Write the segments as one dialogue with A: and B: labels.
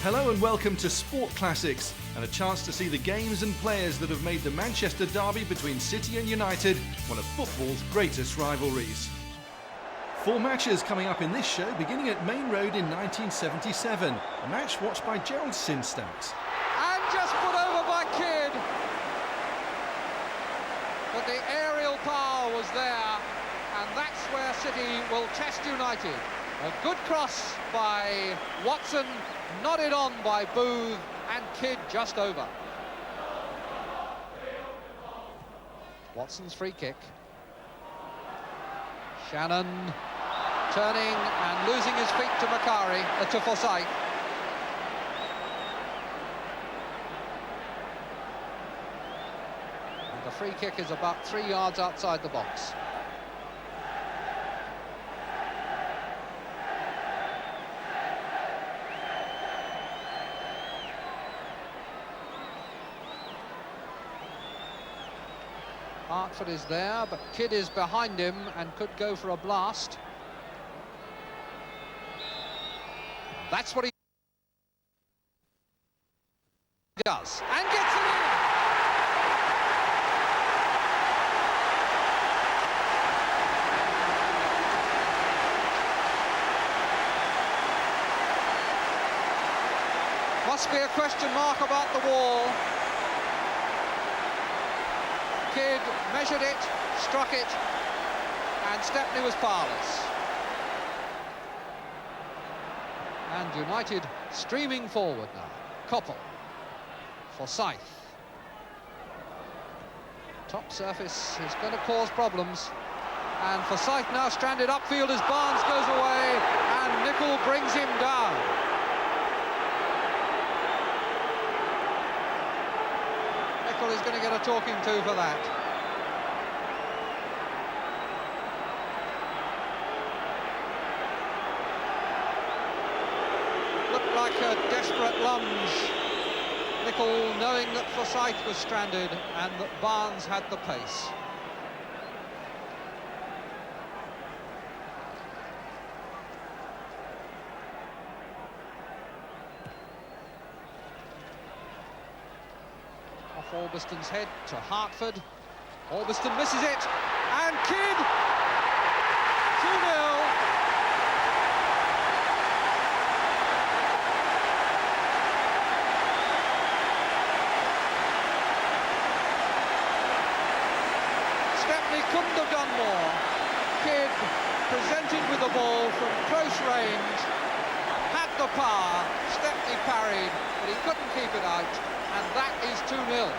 A: Hello and welcome to Sport Classics, and a chance to see the games and players that have made the Manchester derby between City and United one of football's greatest rivalries. 4 matches coming up in this show, beginning at Main Road in 1977, a match watched by Gerald Sinstax.
B: And just put over by Kidd. But the aerial power was there, and that's where City will test United. A good cross by Watson, nodded on by Booth, and Kidd just over. Watson's free kick. Shannon turning and losing his feet to to Forsyth. And the free kick is about 3 yards outside the box. Hartford is there, but Kidd is behind him and could go for a blast. That's what he does, and gets it in! Must be a question mark about the wall. Kidd measured it, struck it, and Stepney was powerless. And United streaming forward now. Koppel, Forsyth. Top surface is going to cause problems. And Forsyth now stranded upfield as Barnes goes away, and Nicol brings him down. Is going to get a talking to for that. Looked like a desperate lunge. Nicol knowing that Forsyth was stranded and that Barnes had the pace. Orbiston's head to Hartford. Orbiston misses it, and Kidd 2-0. Stepney couldn't have done more. Kidd presented with the ball from close range, had the power. Stepney parried, but he couldn't keep it out. And that is 2-0.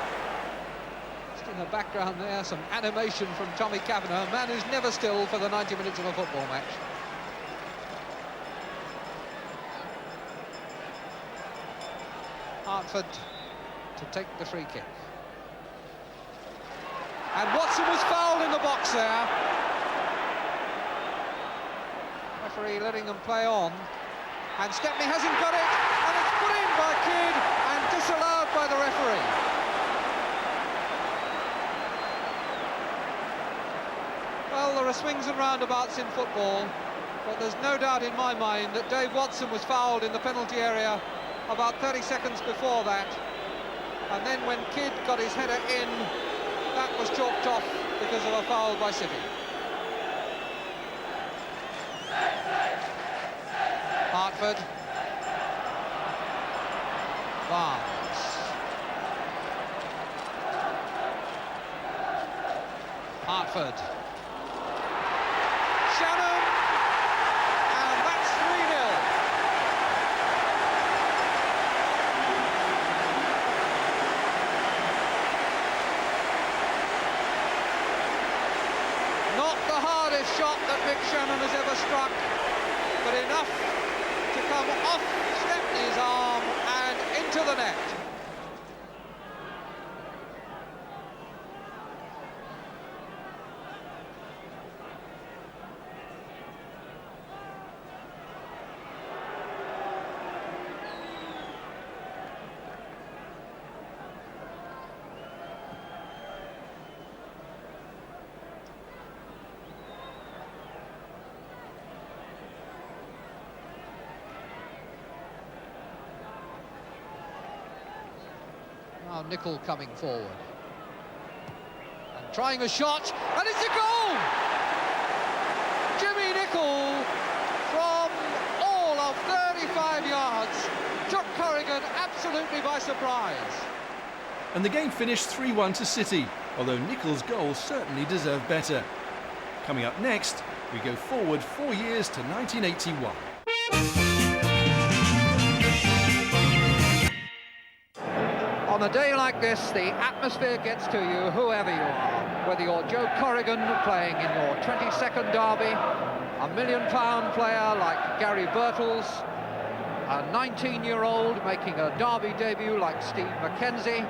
B: Just in the background there, some animation from Tommy Kavanagh, a man who's never still for the 90 minutes of a football match. Hartford to take the free kick. And Watson was fouled in the box there. Referee letting them play on. And Stepney hasn't got it, and it's put in by Kidd and disallowed by the referee. Well, there are swings and roundabouts in football, but there's no doubt in my mind that Dave Watson was fouled in the penalty area about 30 seconds before that. And then when Kidd got his header in, that was chalked off because of a foul by City. Hartford. Barnes. Hartford. Shannon. And that's 3-0. Not the hardest shot that Mick Shannon has ever struck, but enough to come off Stepney's arm and into the net. Now Nicol coming forward. And trying a shot, and it's a goal! Jimmy Nicol, from all of 35 yards, took Corrigan absolutely by surprise.
A: And the game finished 3-1 to City, although Nicol's goal certainly deserved better. Coming up next, we go forward 4 years to 1981.
B: On a day like this, the atmosphere gets to you, whoever you are. Whether you're Joe Corrigan playing in your 22nd derby, a £1 million player like Gary Birtles, a 19-year-old making a derby debut like Steve McKenzie,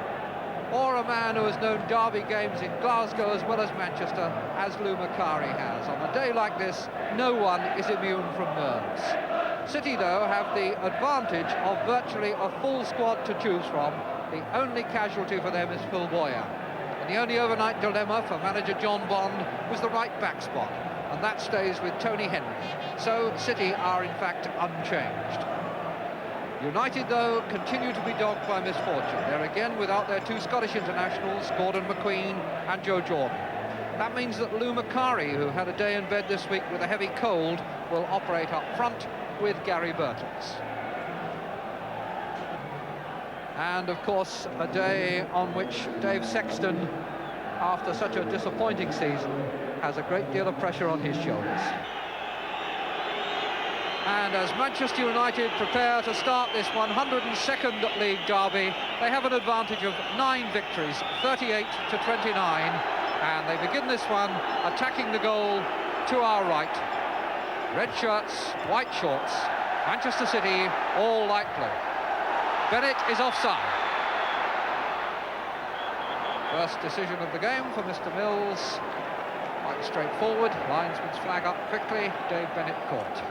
B: or a man who has known derby games in Glasgow as well as Manchester, as Lou Macari has. On a day like this, no one is immune from nerves. City, though, have the advantage of virtually a full squad to choose from. The only casualty for them is Phil Boyer. And the only overnight dilemma for manager John Bond was the right back spot, and that stays with Tony Henry. So City are in fact unchanged. United, though, continue to be dogged by misfortune. They're again without their two Scottish internationals, Gordon McQueen and Joe Jordan. That means that Lou Macari, who had a day in bed this week with a heavy cold, will operate up front with Gary Birtles. And, of course, a day on which Dave Sexton, after such a disappointing season, has a great deal of pressure on his shoulders. And as Manchester United prepare to start this 102nd League derby, they have an advantage of 9 victories, 38 to 29, and they begin this one attacking the goal to our right. Red shirts, white shorts, Manchester City, all light blue. Bennett is offside. First decision of the game for Mr. Mills, quite straightforward, linesman's flag up quickly, Dave Bennett caught.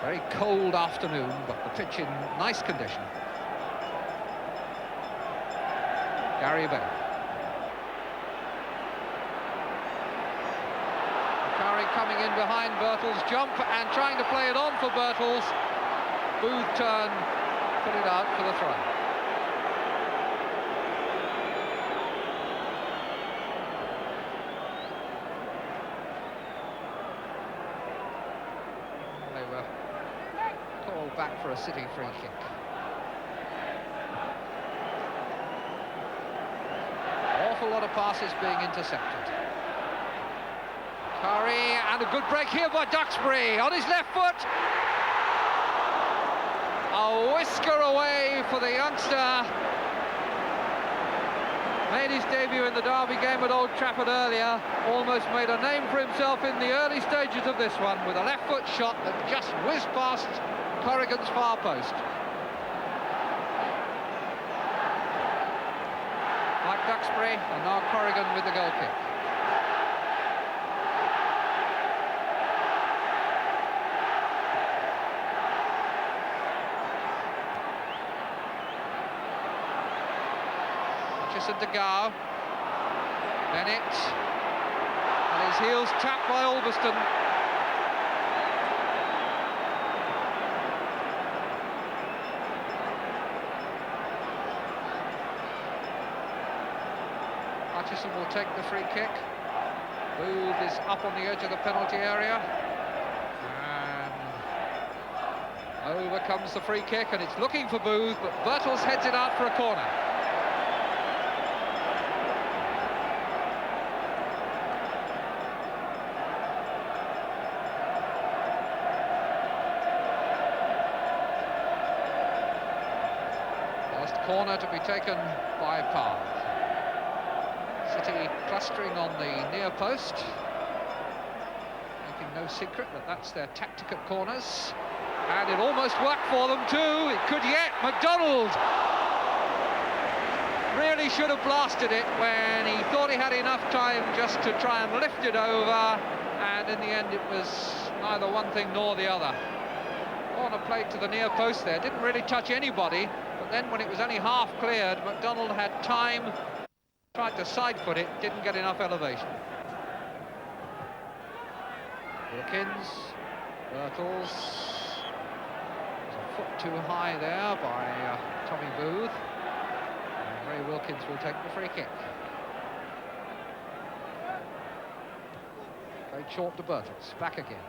B: Very cold afternoon, but the pitch in nice condition. Gary Bennett. Macari coming in behind Birtles' jump and trying to play it on for Birtles. Booth turn, put it out for the throw. Back for a City free kick. Awful lot of passes being intercepted. Curry, and a good break here by Duxbury on his left foot. A whisker away for the youngster. Made his debut in the derby game at Old Trafford earlier. Almost made a name for himself in the early stages of this one with a left foot shot that just whizzed past Corrigan's far post. Like Duxbury, and now Corrigan with the goal kick. Hutchison to Gow. Bennett. And his heels tapped by Ulverston. Hutchison will take the free kick. Booth is up on the edge of the penalty area. And over comes the free kick, and it's looking for Booth, but Birtles heads it out for a corner. First corner to be taken by Parr. City clustering on the near post, making no secret that that's their tactic at corners, and it almost worked for them too. It could yet. McDonald really should have blasted it when he thought he had enough time just to try and lift it over, and in the end it was neither one thing nor the other. Corner played to the near post there, didn't really touch anybody, but then when it was only half cleared, McDonald had time. Tried to side foot it, didn't get enough elevation. Wilkins, Birtles, foot too high there by Tommy Booth. And Ray Wilkins will take the free kick. Played short to Bertels, back again.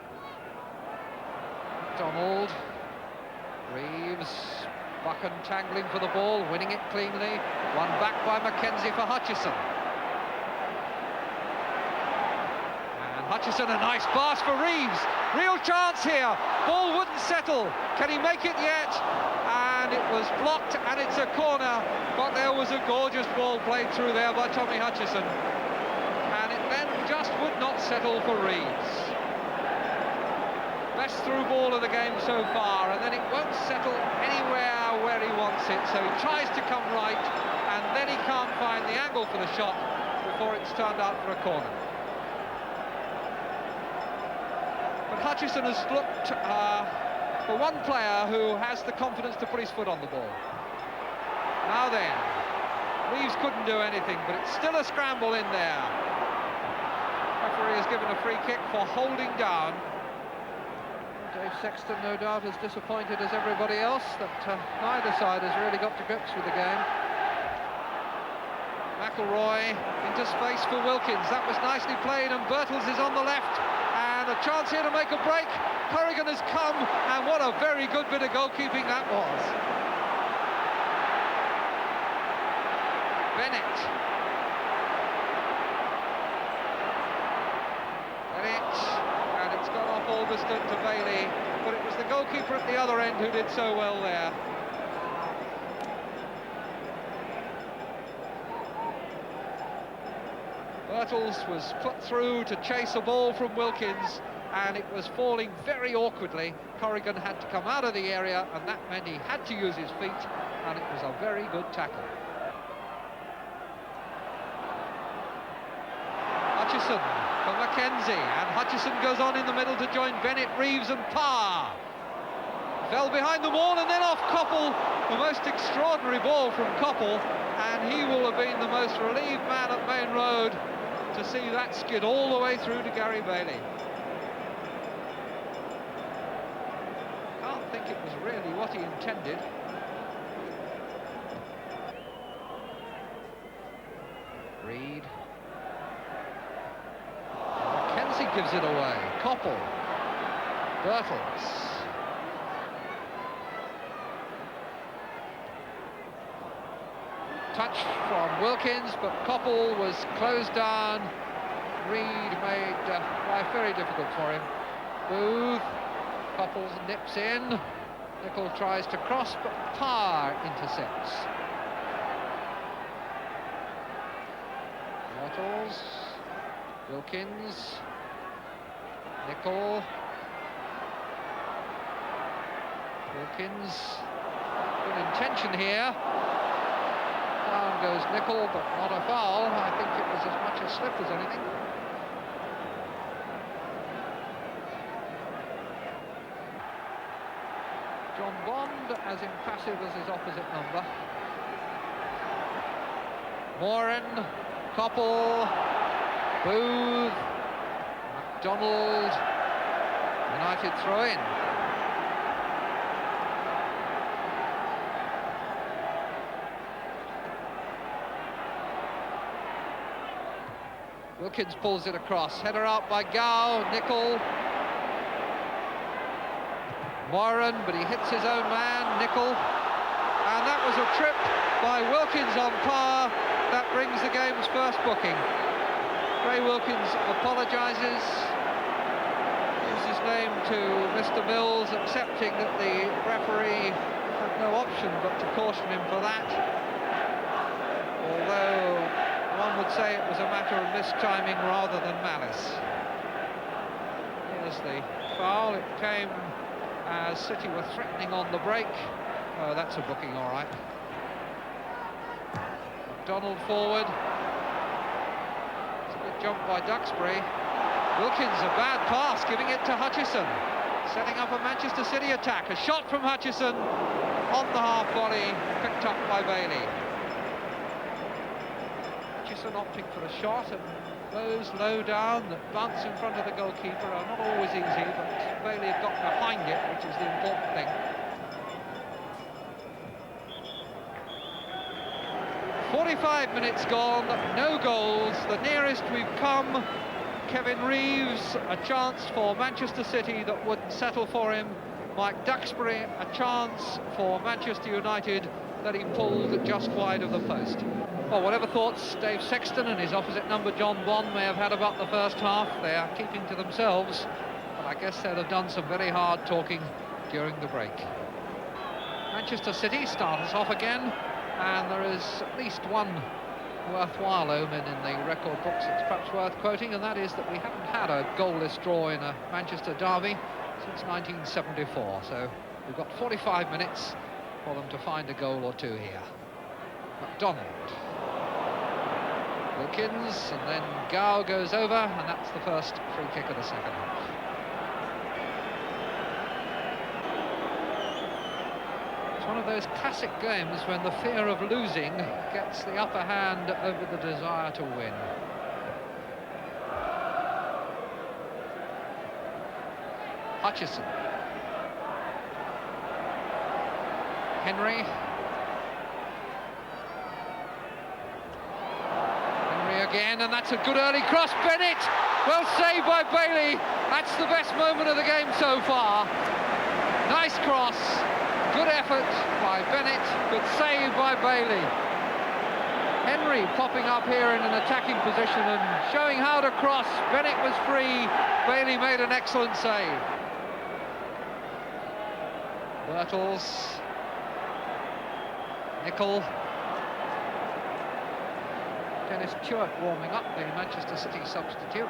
B: Donald, Reeves, Buchan tangling for the ball, winning it cleanly. One back by Mackenzie for Hutchison. And Hutchison, a nice pass for Reeves. Real chance here. Ball wouldn't settle. Can he make it yet? And it was blocked, and it's a corner. But there was a gorgeous ball played through there by Tommy Hutchison. And it then just would not settle for Reeves. Best through ball of the game so far, and then it won't settle anywhere where he wants it, so he tries to come right, and then he can't find the angle for the shot before it's turned out for a corner. But Hutchison has looked for one player who has the confidence to put his foot on the ball. Now then, Reeves couldn't do anything, but it's still a scramble in there. Referee has given a free kick for holding down. Dave Sexton, no doubt, as disappointed as everybody else that neither side has really got to grips with the game. McElroy into space for Wilkins. That was nicely played, and Bertels is on the left. And a chance here to make a break. Corrigan has come, and what a very good bit of goalkeeping that was. Bennett. And it's gone off Alveston to Bailey, but it was the goalkeeper at the other end who did so well there. Bertels was put through to chase a ball from Wilkins, and it was falling very awkwardly. Corrigan had to come out of the area, and that meant he had to use his feet, and it was a very good tackle. Hutchison for Mackenzie, and Hutchison goes on in the middle to join Bennett, Reeves and Parr. Fell behind the wall and then off Coppell. The most extraordinary ball from Coppell, and he will have been the most relieved man at Main Road to see that skid all the way through to Gary Bailey. Can't think it was really what he intended. Reed. Mackenzie gives it away. Coppell. Bertels. Touch from Wilkins, but Coppell was closed down. Reed made life very difficult for him. Booth. Coppell nips in. Nicol tries to cross, but Parr intercepts. Wattles. Wilkins. Nicol. Wilkins. Good intention here. Down goes Nicol, but not a foul. I think it was as much a slip as anything. John Bond as impassive as his opposite number. Moran, Coppell, Booth, MacDonald, United throw-in. Wilkins pulls it across, header out by Gow, Nicol. Moran, but he hits his own man, Nicol. And that was a trip by Wilkins on Parr. That brings the game's first booking. Ray Wilkins apologises, gives his name to Mr. Mills, accepting that the referee had no option but to caution him for that. Although one would say it was a matter of mistiming rather than malice. Here's the foul. It came as City were threatening on the break. Oh, that's a booking, all right. MacDonald forward. It's a good jump by Duxbury. Wilkins, a bad pass, giving it to Hutchison. Setting up a Manchester City attack. A shot from Hutchison on the half volley, picked up by Bailey. Hutchison opting for a shot, and those low down that bounce in front of the goalkeeper are not always easy, but Bailey had got behind it, which is the important thing. 45 minutes gone, no goals. The nearest we've come, Kevin Reeves, a chance for Manchester City that wouldn't settle for him. Mike Duxbury, a chance for Manchester United that he pulled just wide of the post. Well, whatever thoughts Dave Sexton and his opposite number John Bond may have had about the first half, they are keeping to themselves. But I guess they'll have done some very hard talking during the break. Manchester City start us off again, and there is at least one worthwhile omen in the record books it's perhaps worth quoting, and that is that we haven't had a goalless draw in a Manchester derby since 1974, so we've got 45 minutes for them to find a goal or two here. McDonald, Wilkins, and then Gow goes over, and that's the first free kick of the second half. It's one of those classic games when the fear of losing gets the upper hand over the desire to win. Hutchison. Henry. Again, and that's a good early cross. Bennett, well saved by Bailey. That's the best moment of the game so far. Nice cross, good effort by Bennett, good save by Bailey. Henry popping up here in an attacking position and showing how to cross. Bennett was free, Bailey made an excellent save. Birtles, Nicol. Dennis Stewart warming up, the Manchester City substitute.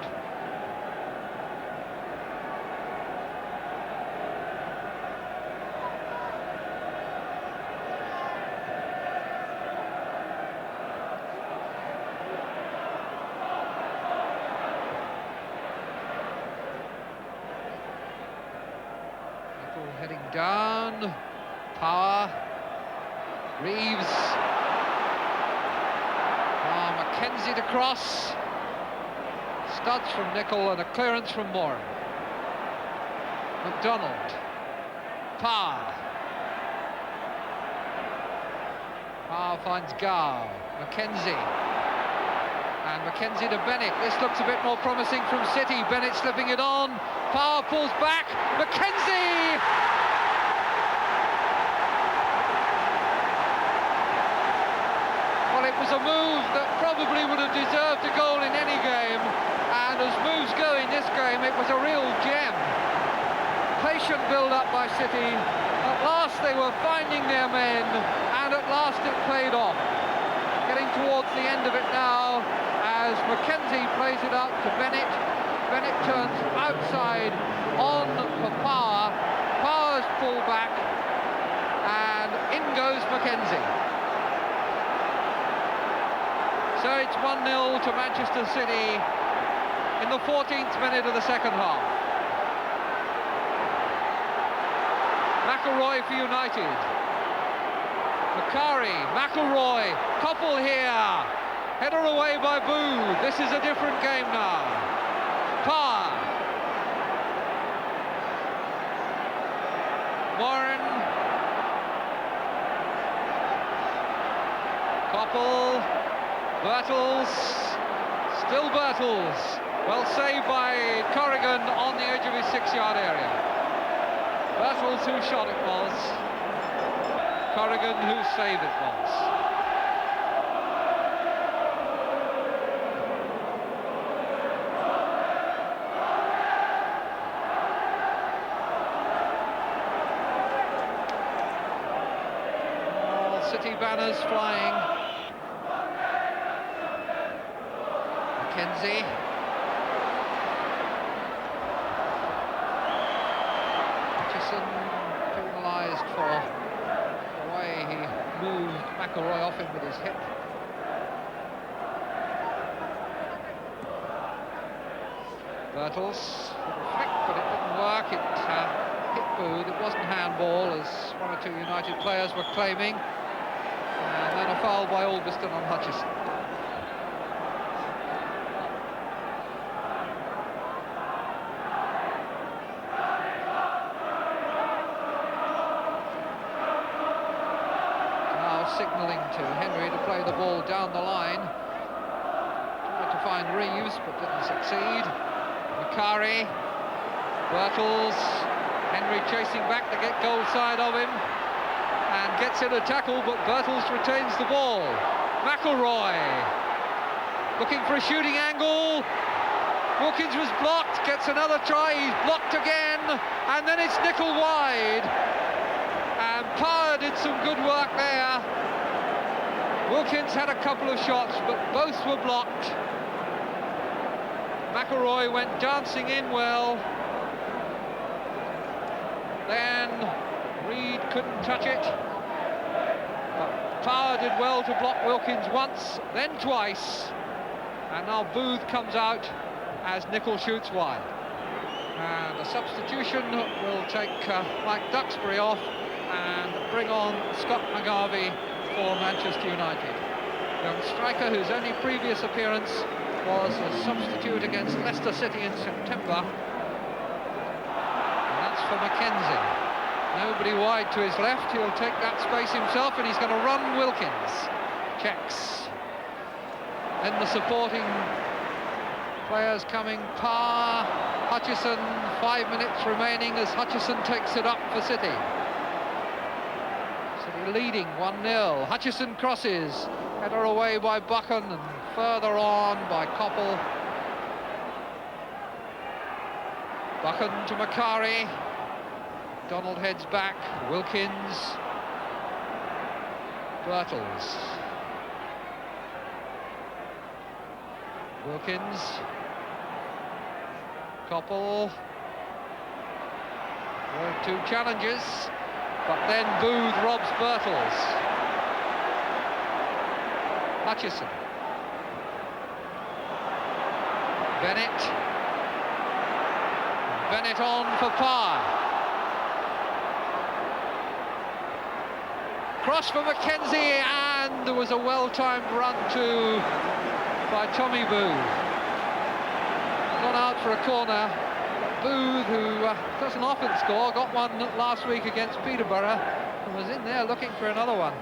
B: Nicol heading down, Power, Reeves. Mackenzie to cross, studs from Nicol and a clearance from Moore. McDonald, Parr finds Gow, Mackenzie, and Mackenzie to Bennett. This looks a bit more promising from City. Bennett slipping it on, Parr pulls back, Mackenzie! It was a move that probably would have deserved a goal in any game, and as moves go in this game, it was a real gem. Patient build-up by City. At last they were finding their men, and at last it paid off. Getting towards the end of it now, as Mackenzie plays it up to Bennett. Bennett turns outside on for Power. Power's pulled back, and in goes Mackenzie. So it's 1-0 to Manchester City in the 14th minute of the second half. McElroy for United. Macari, McElroy, couple here. Header away by Boo. This is a different game now. Parr. Moran. Koppel. Birtles, still Birtles, well saved by Corrigan on the edge of his 6-yard area. Birtles whose shot it was, Corrigan whose save it was. All City banners flying. Mackenzie. Hutchison penalised for the way he moved McElroy off him with his hip. Birtles, little flick, but it didn't work. It hit Booth. It wasn't handball, as one or two United players were claiming. And then a foul by Albiston on Hutchison. Signalling to Henry to play the ball down the line. Tried to find Reeves, but didn't succeed. Macari, Birtles, Henry chasing back to get goal side of him, and gets in a tackle, but Birtles retains the ball. McElroy, looking for a shooting angle. Wilkins was blocked, gets another try, he's blocked again, and then it's Nicol wide. And Power did some good work there. Wilkins had a couple of shots, but both were blocked. McElroy went dancing in well. Then Reed couldn't touch it. But Power did well to block Wilkins once, then twice. And now Booth comes out as Nicol shoots wide. And a substitution will take Mike Duxbury off and bring on Scott McGarvey for Manchester United. Young striker whose only previous appearance was a substitute against Leicester City in September. And that's for Mackenzie. Nobody wide to his left, he'll take that space himself, and he's going to run Wilkins. Checks. Then the supporting players coming. Parr, Hutchison, 5 minutes remaining as Hutchison takes it up for City. City leading 1-0. Hutchison crosses, header away by Buchan, and further on by Koppel. Buchan to Macari. Donald heads back. Wilkins. Birtles. Wilkins. Koppel. There are two challenges, but then Booth robs Birtles. Hutchison. Bennett. Bennett on for Parr. Cross for Mackenzie, and there was a well-timed run too by Tommy Booth. Gone out for a corner. Booth, who doesn't often score, got one last week against Peterborough and was in there looking for another one.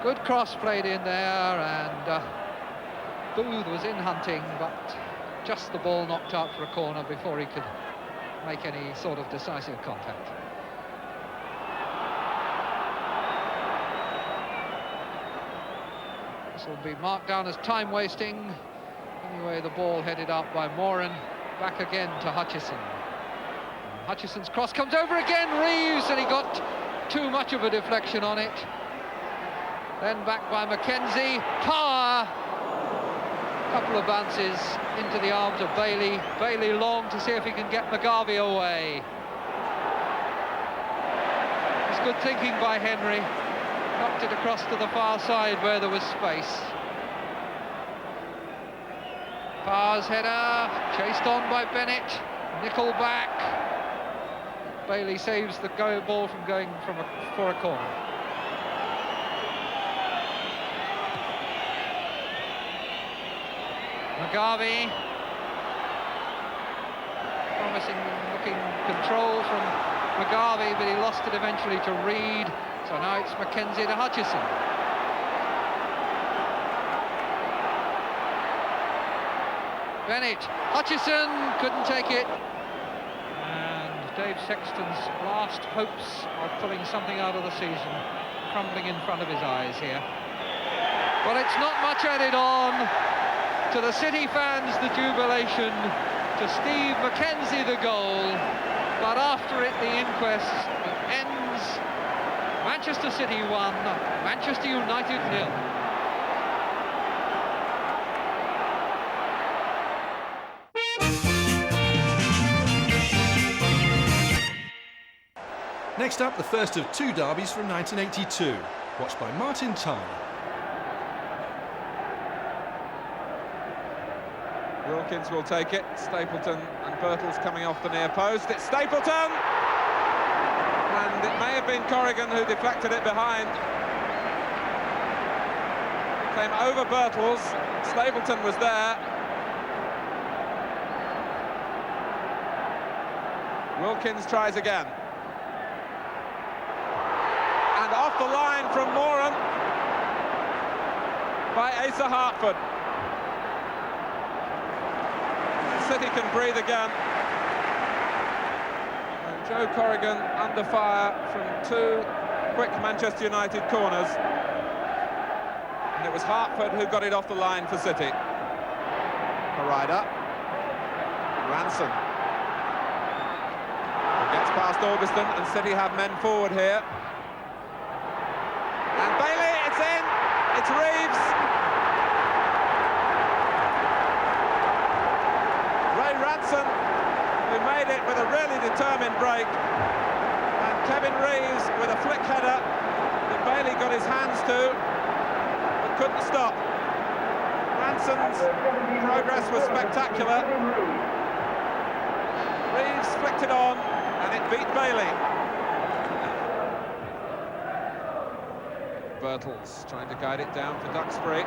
B: Good cross played in there, and Booth was in hunting, but just the ball knocked out for a corner before he could make any sort of decisive contact. This will be marked down as time wasting. Anyway, the ball headed out by Moran, back again to Hutchison. Hutchison's cross comes over again, Reeves, and he got too much of a deflection on it. Then back by Mackenzie. Power. Couple of bounces into the arms of Bailey. Bailey long to see if he can get McGarvey away. It's good thinking by Henry. Knocked it across to the far side where there was space. Power's header, chased on by Bennett. Nicol back. Bailey saves the ball from going for a corner. McGarvey, promising looking control from McGarvey, but he lost it eventually to Reed. So now it's Mackenzie to Hutchison. Bennett, Hutchison couldn't take it. And Dave Sexton's last hopes of pulling something out of the season crumbling in front of his eyes here. But it's not much added on. To the City fans, the jubilation. To Steve Mackenzie, the goal. But after it, the inquest ends. Manchester City 1, Manchester United 0.
A: Next up, the first of two derbies from 1982, watched by Martin Tyler.
C: Wilkins will take it. Stapleton and Birtles coming off the near post. It's Stapleton! And it may have been Corrigan who deflected it behind. came over Birtles. Stapleton was there. Wilkins tries again. And off the line from Moran by Asa Hartford. City can breathe again. And Joe Corrigan under fire from two quick Manchester United corners. And it was Hartford who got it off the line for City. Harida. Ranson. Gets past Augustin, and City have men forward here. And Bailey, it's in. It's Reeves. Ray Ranson, who made it with a really determined break. And Kevin Reeves with a flick header that Bailey got his hands to, but couldn't stop. Ranson's progress was spectacular. Reeves flicked it on, and it beat Bailey. Birtles trying to guide it down for Duxbury.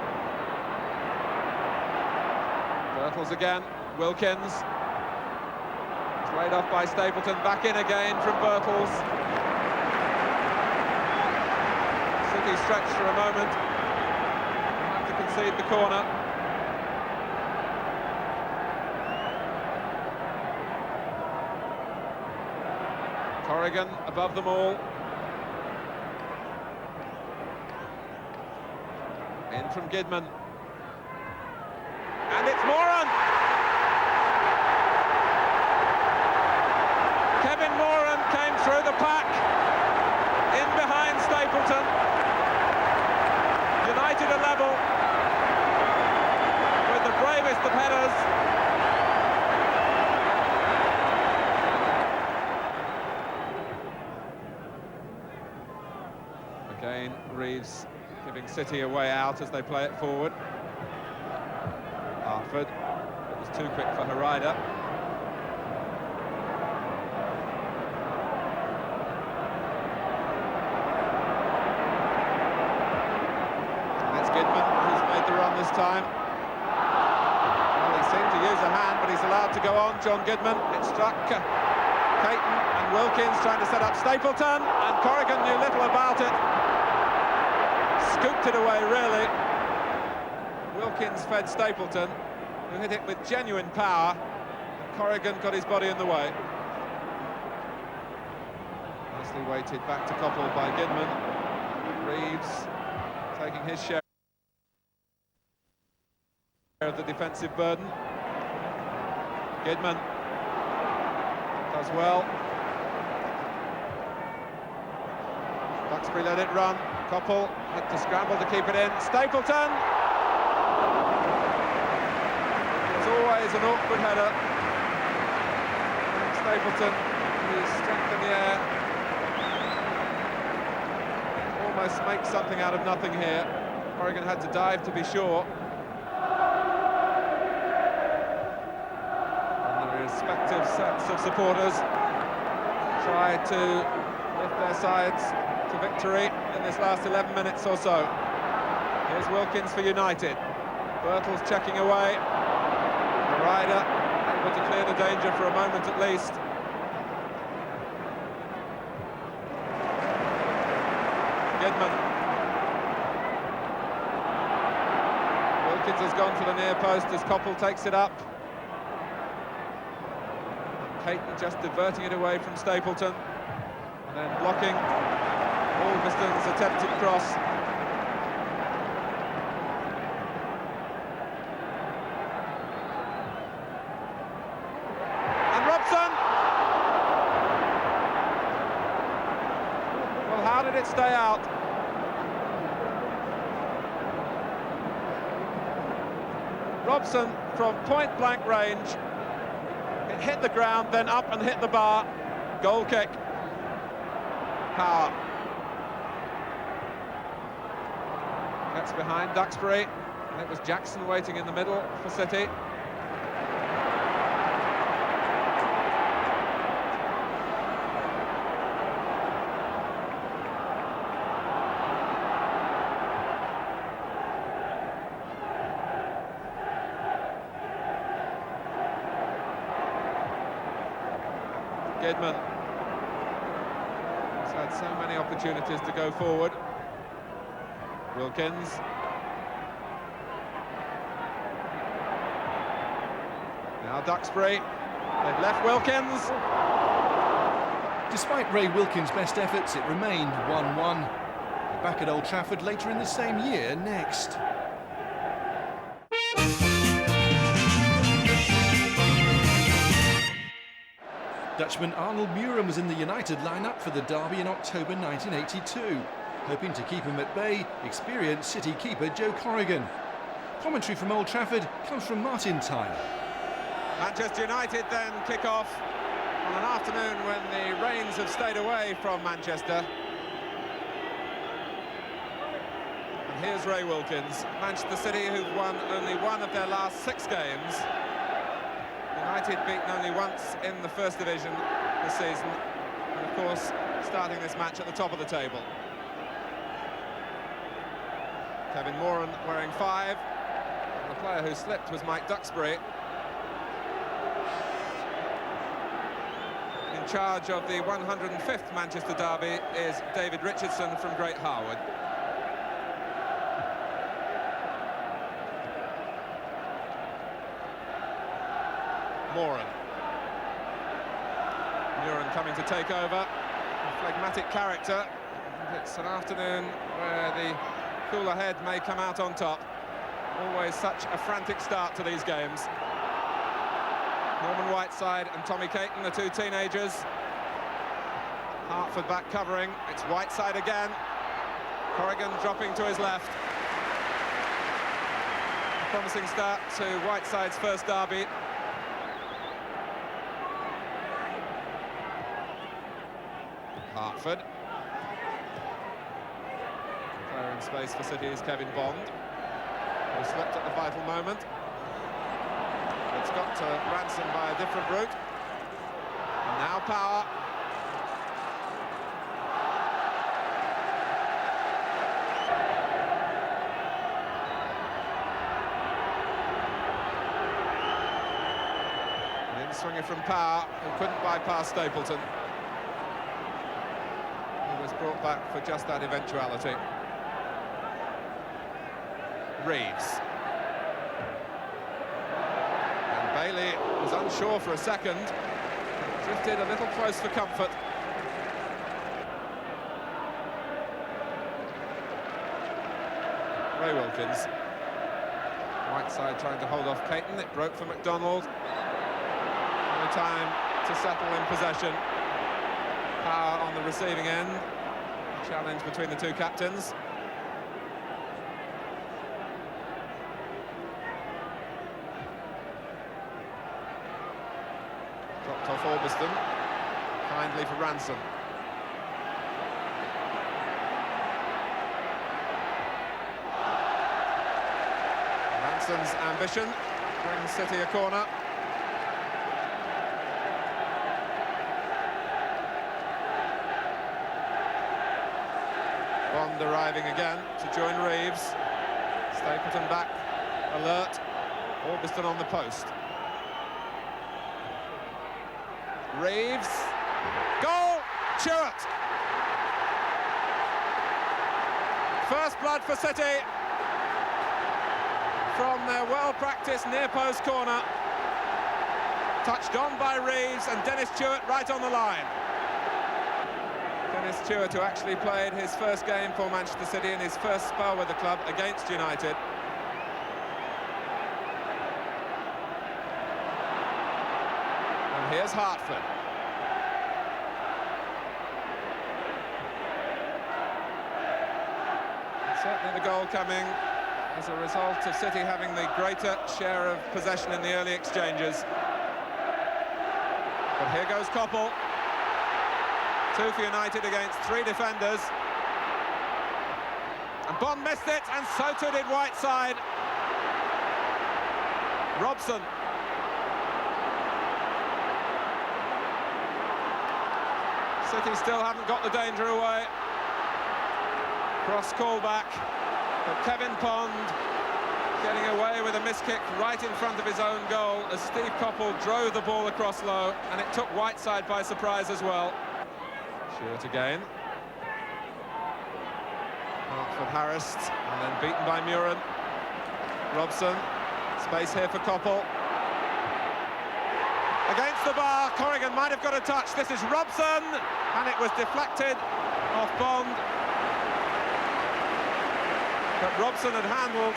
C: Birtles again. Wilkins. Played off by Stapleton. Back in again from Birtles. City stretched for a moment. Have to concede the corner. Corrigan above them all. In from Gidman. And it's Moran! Kevin Moran came through the pack. In behind Stapleton. United are level. With the bravest of headers. Again, Reeves giving City a way out as they play it forward. Hartford, it was too quick for Harida. And it's Gidman who's made the run this time. Well, he seemed to use a hand, but he's allowed to go on. John Gidman, it struck Caton and Wilkins trying to set up Stapleton, and Corrigan knew little about it. Scooped it away, really. Wilkins fed Stapleton, who hit it with genuine power. Corrigan got his body in the way. Nicely weighted back to Koppel by Gidman. Reeves taking his share of the defensive burden. Gidman does well. Duxbury let it run. Koppel had to scramble to keep it in. Stapleton! It's always an awkward header. And Stapleton, his strength in the air, almost makes something out of nothing here. Corrigan had to dive to be sure. And the respective sets of supporters try to lift their sides to victory in this last 11 minutes or so. Here's Wilkins for United. Birtles checking away. Harida able to clear the danger for a moment at least. Gidman. Wilkins has gone for the near post as Koppel takes it up. Caton just diverting it away from Stapleton. And then blocking Augustin's attempted cross. And Robson! Well, how did it stay out? Robson from point-blank range. It hit the ground, then up and hit the bar. Goal kick. Power. Gets behind Duxbury, and it was Jackson waiting in the middle for City. Gidman. He's had so many opportunities to go forward. Wilkins. Now Duxbury. They've left Wilkins.
A: Despite Ray Wilkins' best efforts, it remained 1-1. Back at Old Trafford later in the same year next. Dutchman Arnold Muren was in the United lineup for the derby in October 1982. Hoping to keep him at bay, experienced City keeper Joe Corrigan. Commentary from Old Trafford comes from Martin Tyler.
C: Manchester United then kick off on an afternoon when the rains have stayed away from Manchester. And here's Ray Wilkins. Manchester City, who've won only one of their last 6 games. United beaten only once in the First Division this season. And of course, starting this match at the top of the table. Kevin Moran wearing 5. And the player who slipped was Mike Duxbury. In charge of the 105th Manchester derby is David Richardson from Great Harwood. Moran. Muren coming to take over. A phlegmatic character. It's an afternoon where the cooler head may come out on top. Always such a frantic start to these games. Norman Whiteside and Tommy Caton, the 2 teenagers. Hartford back covering. It's Whiteside again. Corrigan dropping to his left. A promising start to Whiteside's first derby. Hartford. Clearing space for City is Kevin Bond, who slipped at the vital moment. It's got to Ransom by a different route. And now Power. An in-swinger from Power, who couldn't bypass Stapleton. He was brought back for just that eventuality. Reeves. Bailey was unsure for a second, drifted a little close for comfort. Ray Wilkins. Whiteside trying to hold off Caton, it broke for McDonald. No time to settle in possession. Power on the receiving end. Challenge between the 2 captains. Dropped off Orbiston, kindly for Ransom. Ransom's ambition brings City a corner. Bond arriving again to join Reeves. Stapleton back, alert. Orbiston on the post. Reeves, goal, Stewart. First blood for City from their well-practiced near-post corner. Touched on by Reeves and Dennis Stewart right on the line. Dennis Stewart, who actually played his first game for Manchester City in his first spell with the club against United. Here's Hartford. Certainly the goal coming as a result of City having the greater share of possession in the early exchanges. But here goes Koppel. 2 for United against 3 defenders. And Bond missed it, and so too did Whiteside. Robson. City still haven't got the danger away. Cross call back, but Kevin Pond getting away with a miss kick right in front of his own goal as Steve Coppell drove the ball across low, and it took Whiteside by surprise as well. Stewart again. Hartford harassed and then beaten by Muren. Robson, space here for Coppell. Against the bar, Corrigan might have got a touch. This is Robson, and it was deflected off Bond. But Robson had handled.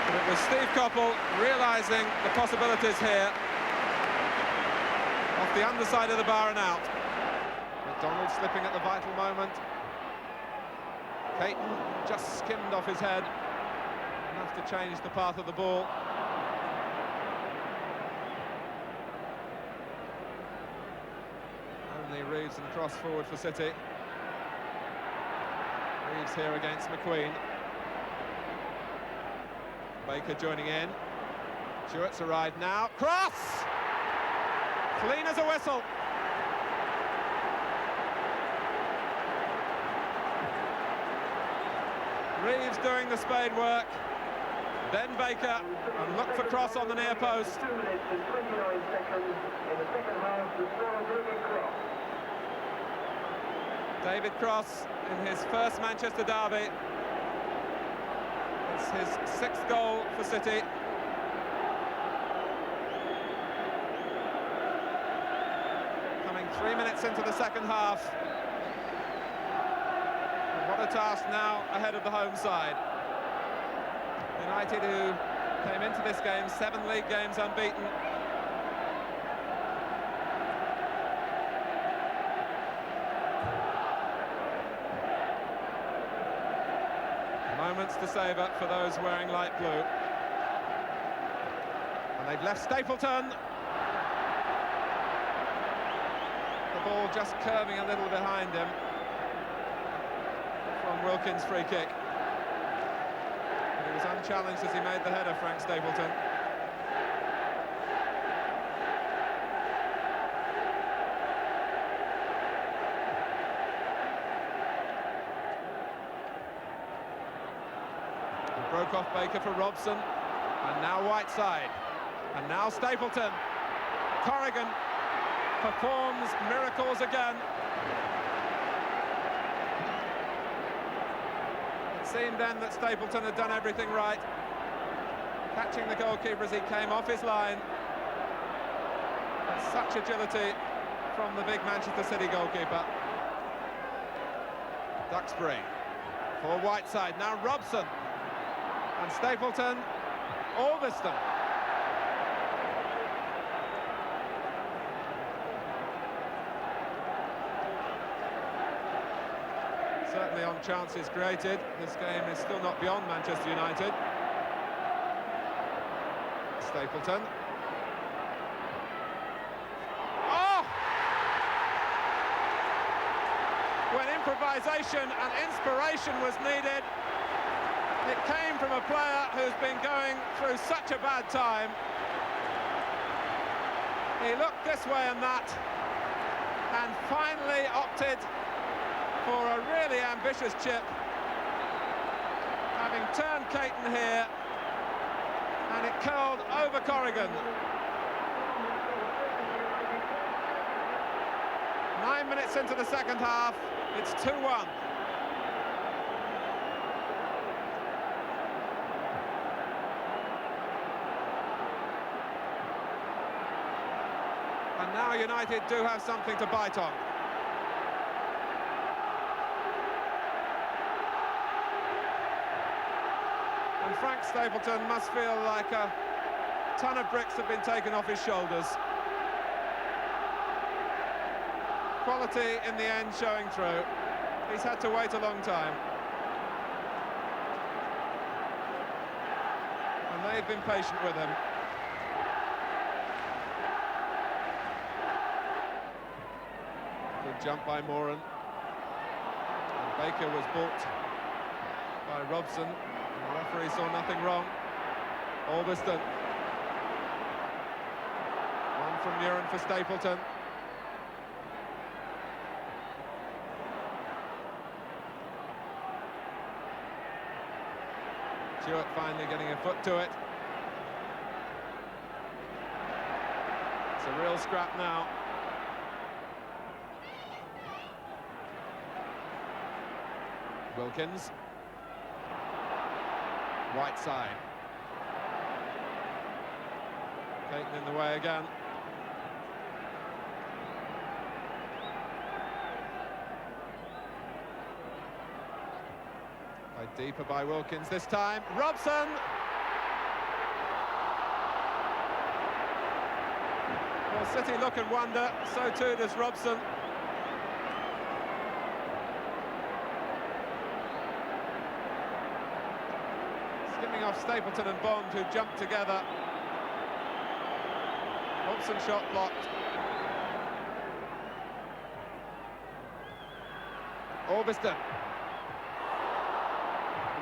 C: But it was Steve Coppell realising the possibilities here. Off the underside of the bar and out. McDonald slipping at the vital moment. Caton just skimmed off his head. Enough to change the path of the ball. Only Reeves and cross forward for City. Reeves here against McQueen. Baker joining in. Stewart's arrived now. Cross! Clean as a whistle. Reeves doing the spade work. Then Baker, and look for Cross on the near post.
D: 2 minutes and 29 seconds in the second half. The score of David Cross.
C: David Cross in his first Manchester derby. It's his 6th goal for City. Coming 3 minutes into the second half. And what a task now ahead of the home side. United, who came into this game 7 league games unbeaten. Moments to savour for those wearing light blue. And they've left Stapleton. The ball just curving a little behind him from Wilkins' free kick. But he was unchallenged as he made the header, Frank Stapleton. Broke off Baker for Robson, and now Whiteside, and now Stapleton. Corrigan performs miracles again. It seemed then that Stapleton had done everything right, catching the goalkeeper as he came off his line. And such agility from the big Manchester City goalkeeper. Duxbury for Whiteside, now Robson. And Stapleton, Alveston. Certainly on chances created. This game is still not beyond Manchester United. Stapleton. Oh! When improvisation and inspiration was needed, it came from a player who's been going through such a bad time. He looked this way and that, and finally opted for a really ambitious chip, having turned Caton here, and it curled over Corrigan. 9 minutes into the second half, it's 2-1. And now United do have something to bite on. And Frank Stapleton must feel like a ton of bricks have been taken off his shoulders. Quality in the end showing through. He's had to wait a long time. And they've been patient with him. Good jump by Moran. And Baker was balked by Robson. And the referee saw nothing wrong. Alveston. One from Muren for Stapleton. Stewart finally getting a foot to it. It's a real scrap now. Wilkins. Whiteside. Taken in the way again. Played deeper by Wilkins this time. Robson! Well, City look and wonder, so too does Robson. Skimming off Stapleton and Bond, who jumped together. Robson shot blocked. Orbiston.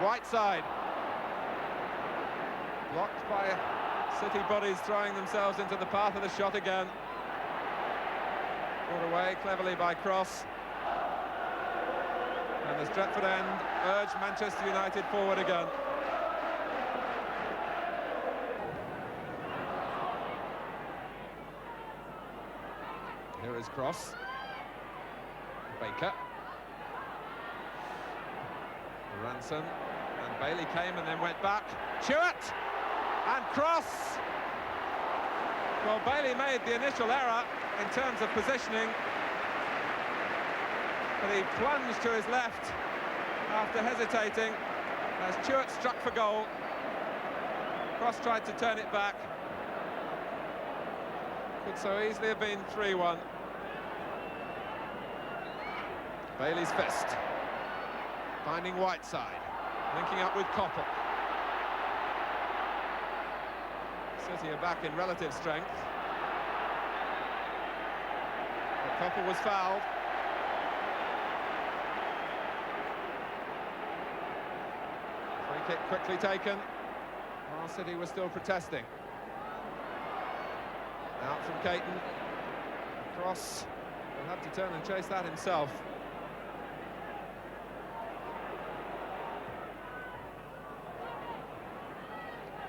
C: Whiteside. Blocked by City bodies throwing themselves into the path of the shot again. Brought away cleverly by Cross. And the Stretford end urged Manchester United forward again. Here is Cross. Baker. Ranson. And Bailey came and then went back. Stewart! And Cross! Well, Bailey made the initial error in terms of positioning, but he plunged to his left after hesitating as Stewart struck for goal. Cross tried to turn it back. Could so easily have been 3-1. Bailey's fist. Finding Whiteside. Linking up with Koppel. City are back in relative strength. But Koppel was fouled. Free kick quickly taken, while City was still protesting. Out from Caton. Cross will have to turn and chase that himself.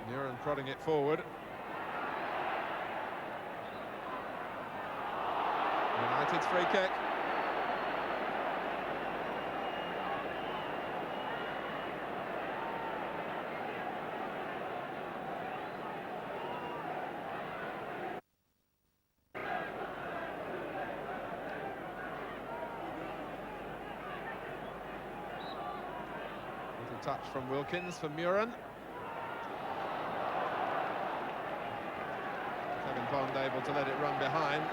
C: Muren prodding it forward. United's free kick. Little touch from Wilkins for Muren. Bond able to let it run behind.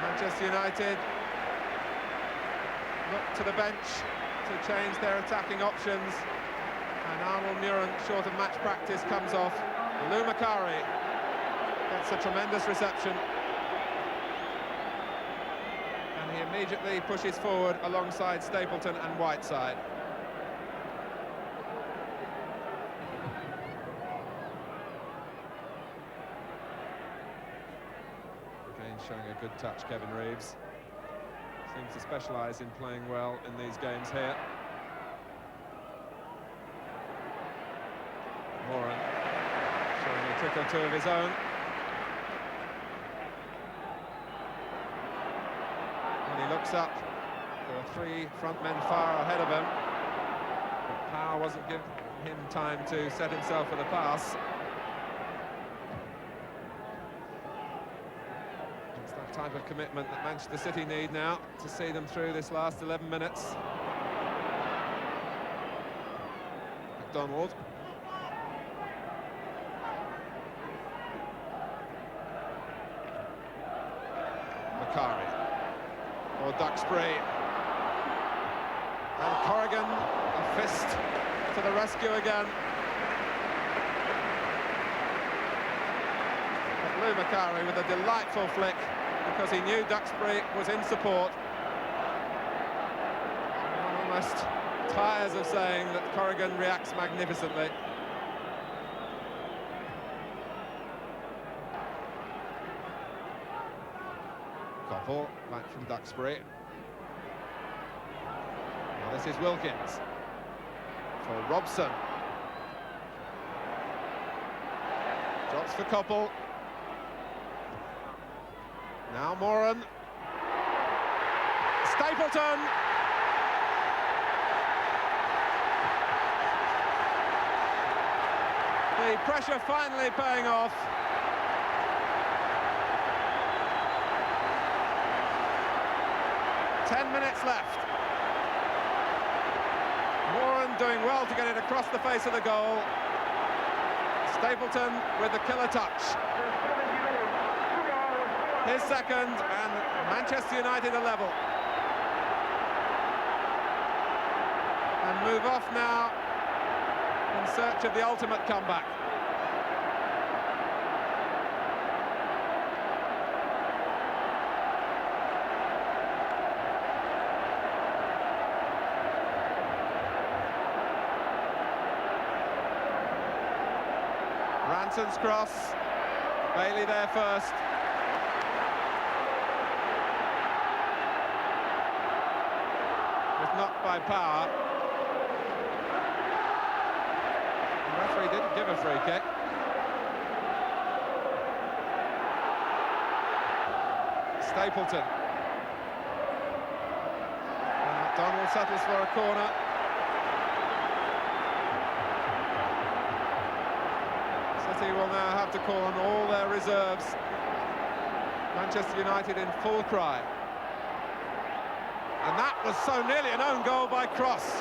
C: Manchester United look to the bench to change their attacking options, and Arnold Muren, short of match practice, comes off. Lou Macari gets a tremendous reception, and he immediately pushes forward alongside Stapleton and Whiteside. Showing a good touch, Kevin Reeves. Seems to specialise in playing well in these games here. Moran showing a trick or two of his own. And he looks up. There are three front men far ahead of him. But Power wasn't giving him time to set himself for the pass. Type of commitment that Manchester City need now to see them through this last 11 minutes. McDonald. Macari. Or Duxbury. And Corrigan, a fist to the rescue again. But Lou Macari with a delightful flick, because he knew Duxbury was in support. One almost tires of saying that Corrigan reacts magnificently. Koppel, back from Duxbury. Now this is Wilkins for Robson. Looks for Koppel. Now Moran. Stapleton. The pressure finally paying off. Ten minutes left. Moran doing well to get it across the face of the goal. Stapleton with the killer touch. His second, and Manchester United are level. And move off now in search of the ultimate comeback. Ranson's cross, Bailey there first. Was knocked by power. The referee didn't give a free kick. Stapleton. And McDonald settles for a corner. City will now have to call on all their reserves. Manchester United in full cry. And that was so nearly an own goal by Cross.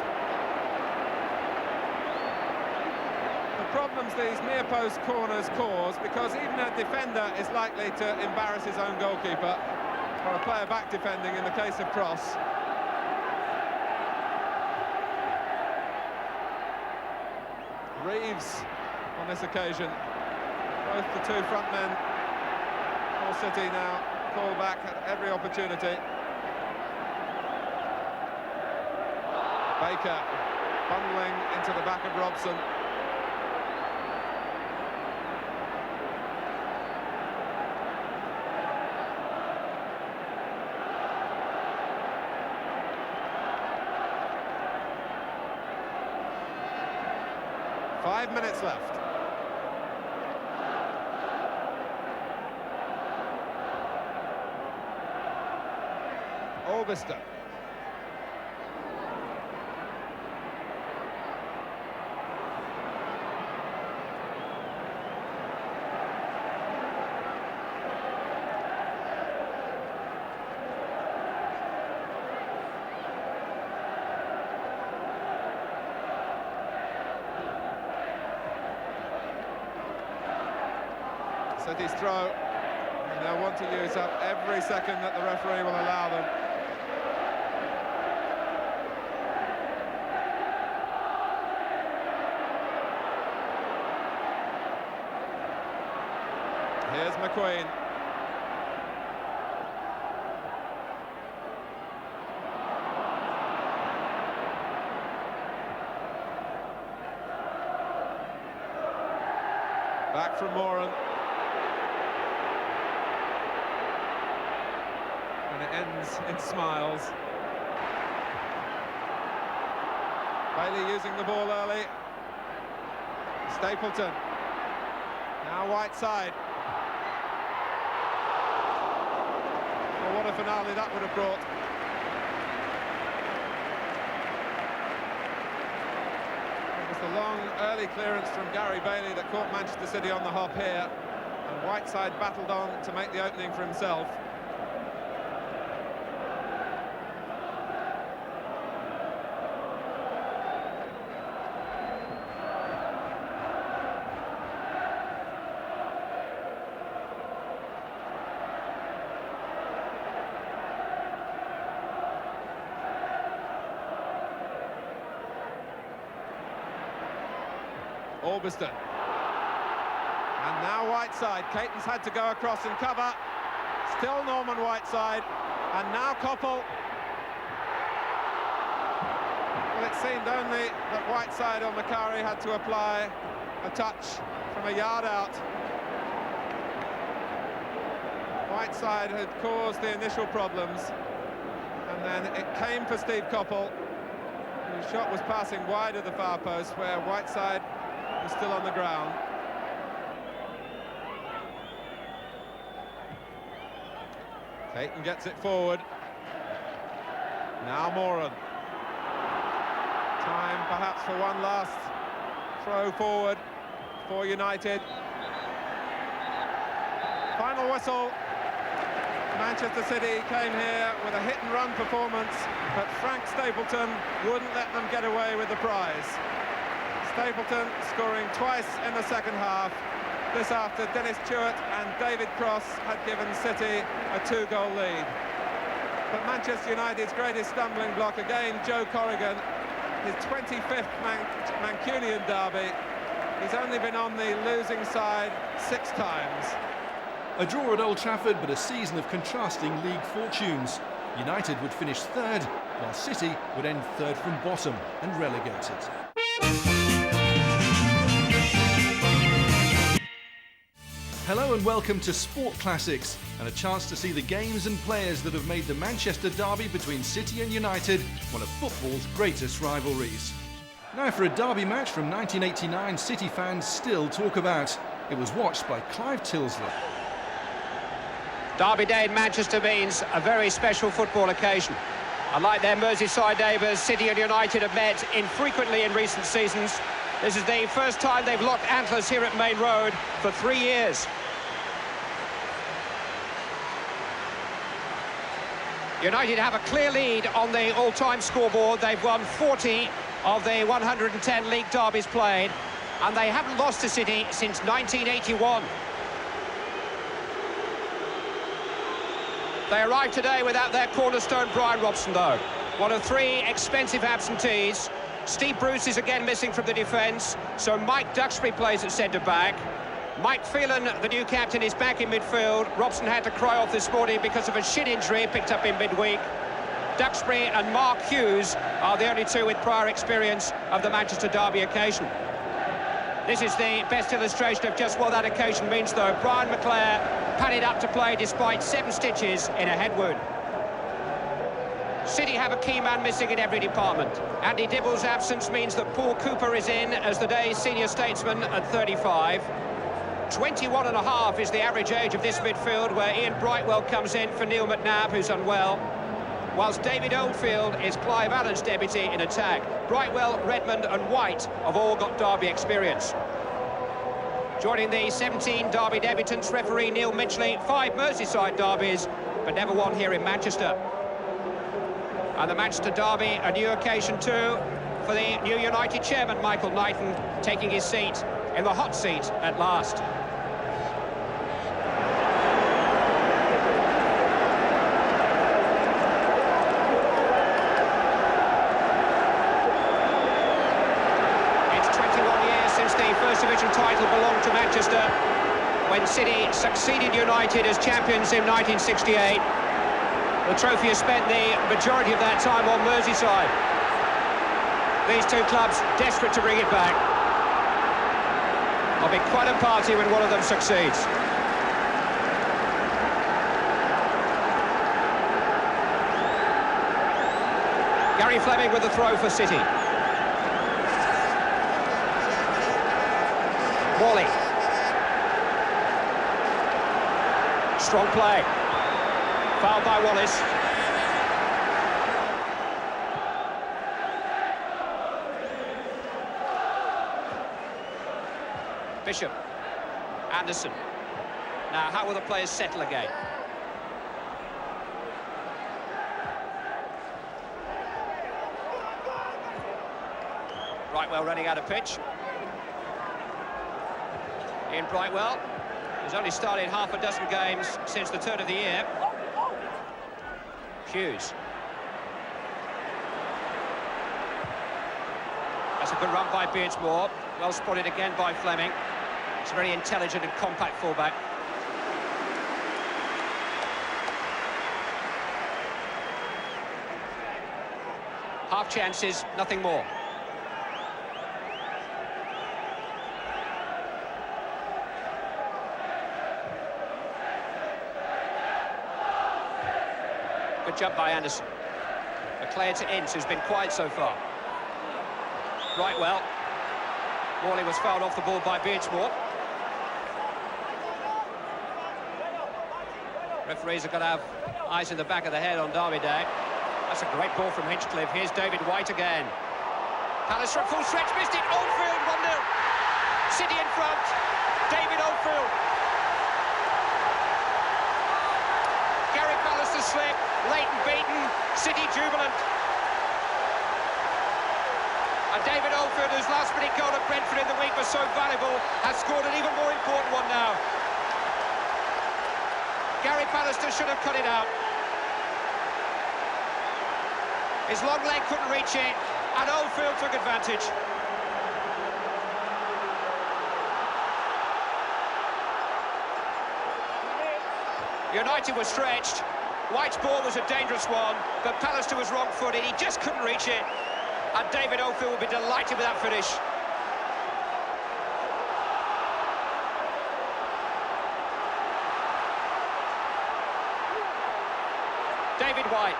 C: The problems these near post corners cause, because even a defender is likely to embarrass his own goalkeeper, or a player back defending in the case of Cross. Reeves on this occasion. Both the two front men for City now call back at every opportunity. Baker bundling into the back of Robson. Five minutes left. Orbiston. City's throw, and they'll want to use up every second that the referee will allow them. Here's McQueen. Back from Moran. And it ends in smiles. Bailey using the ball early. Stapleton. Now Whiteside. Well, what a finale that would have brought. It was the long early clearance from Gary Bailey that caught Manchester City on the hop here. And Whiteside battled on to make the opening for himself. Orbiston. And now Whiteside. Caton's had to go across and cover. Still Norman Whiteside. And now Koppel. Well, it seemed only that Whiteside or Macari had to apply a touch from a yard out. Whiteside had caused the initial problems. And then it came for Steve Koppel, whose shot was passing wide of the far post, where Whiteside was still on the ground. Payton gets it forward. Now Moran. Time perhaps for one last throw forward for United. Final whistle. Manchester City came here with a hit-and-run performance, but Frank Stapleton wouldn't let them get away with the prize. Stapleton scoring twice in the second half. This after Dennis Stewart and David Cross had given City a 2-goal lead. But Manchester United's greatest stumbling block, again, Joe Corrigan, his 25th Mancunian derby. He's only been on the losing side 6 times.
A: A draw at Old Trafford, but a season of contrasting league fortunes. United would finish third, while City would end third from bottom and relegated. Hello and welcome to Sport Classics, and a chance to see the games and players that have made the Manchester derby between City and United one of football's greatest rivalries. Now for a derby match from 1989 City fans still talk about. It was watched by Clive Tilsley.
E: Derby Day in Manchester means a very special football occasion. Unlike their Merseyside neighbours, City and United have met infrequently in recent seasons. This is the first time they've locked antlers here at Main Road for 3 years. United have a clear lead on the all-time scoreboard. They've won 40 of the 110 league derbies played, and they haven't lost to City since 1981. They arrived today without their cornerstone Brian Robson, though. One of 3 expensive absentees. Steve Bruce is again missing from the defence, so Mike Duxbury plays at centre-back. Mike Phelan, the new captain, is back in midfield. Robson had to cry off this morning because of a shin injury picked up in midweek. Duxbury and Mark Hughes are the only 2 with prior experience of the Manchester derby occasion. This is the best illustration of just what that occasion means, though. Brian McClare padded up to play despite 7 stitches in a head wound. City have a key man missing in every department. Andy Dibble's absence means that Paul Cooper is in as the day's senior statesman at 35. 21 and a half is the average age of this midfield, where Ian Brightwell comes in for Neil McNabb, who's unwell, whilst David Oldfield is Clive Allen's deputy in attack. Brightwell, Redmond and White have all got derby experience. Joining the 17 derby debutants, referee Neil Mitchley, 5 Merseyside derbies, but never one here in Manchester. And the Manchester derby, a new occasion too, for the new United chairman, Michael Knighton, taking his seat in the hot seat at last. Title belonged to Manchester when City succeeded United as champions in 1968. The trophy has spent the majority of that time on Merseyside. These 2 clubs desperate to bring it back. There'll be quite a party when one of them succeeds. Gary Fleming with the throw for City. Wally. Strong play. Fouled by Wallace. Bishop. Anderson. Now, how will the players settle again? Brightwell running out of pitch. Ian Brightwell has only started half a dozen games since the turn of the year. Hughes. That's a good run by Beardsmore. Well spotted again by Fleming. It's a very intelligent and compact fullback. Half chances, nothing more. Good jump by Anderson. A clear to Ince, who's been quiet so far. Brightwell. Morley was fouled off the ball by Beardsmore. Referees are going to have eyes in the back of the head on Derby Day. That's a great ball from Hinchcliffe. Here's David White again. Palace from full stretch, missed it. Oldfield 1-0. City in front. David Oldfield. Gary Pallister slip. Leighton beaten. City jubilant. And David Oldfield, whose last-minute goal at Brentford in the week was so valuable, has scored an even more important one now. Gary Pallister should have cut it out. His long leg couldn't reach it, and Oldfield took advantage. United was stretched. White's ball was a dangerous one, but Pallister was wrong-footed. He just couldn't reach it. And David Oldfield will be delighted with that finish. David White.